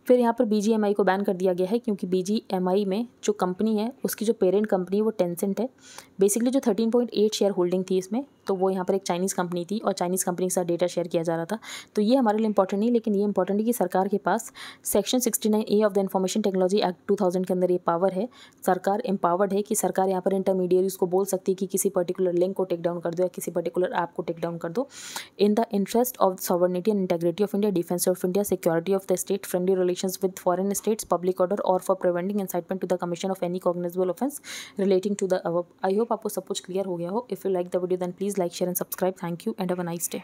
फिर यहाँ पर BGMI को बैन कर दिया गया है, क्योंकि BGMI में जो कंपनी है उसकी जो पेरेंट कंपनी है वो टेंसेंट है। बेसिकली जो 13.8 शेयर होल्डिंग थी इसमें तो वो यहाँ पर एक चाइनीज़ कंपनी थी और चाइनीज़ कंपनी के साथ डेटा शेयर किया जा रहा था। तो ये हमारे लिए इंपॉर्टेंट नहीं, लेकिन ये इंपॉर्टेंट है कि सरकार के पास section 69A of the information technology act 2000 के अंदर ये पावर है। सरकार एम्पावर्ड है कि सरकार यहाँ पर इंटरमीडियरीज को बोल सकती है कि किसी पर्टिकुलर लिंक को टेक डाउन कर दो या किसी पर्टिकुलर ऐप को टेक डाउन कर दो। In the interest of sovereignty and integrity of India, defence of India, security of the state, friendly relations with foreign states, public order और for preventing incitement to the commission of any cognizable offense relating to the above. I hope आपको सब कुछ clear हो गया हो. If you like the video then please like, share and subscribe. Thank you and have a nice day.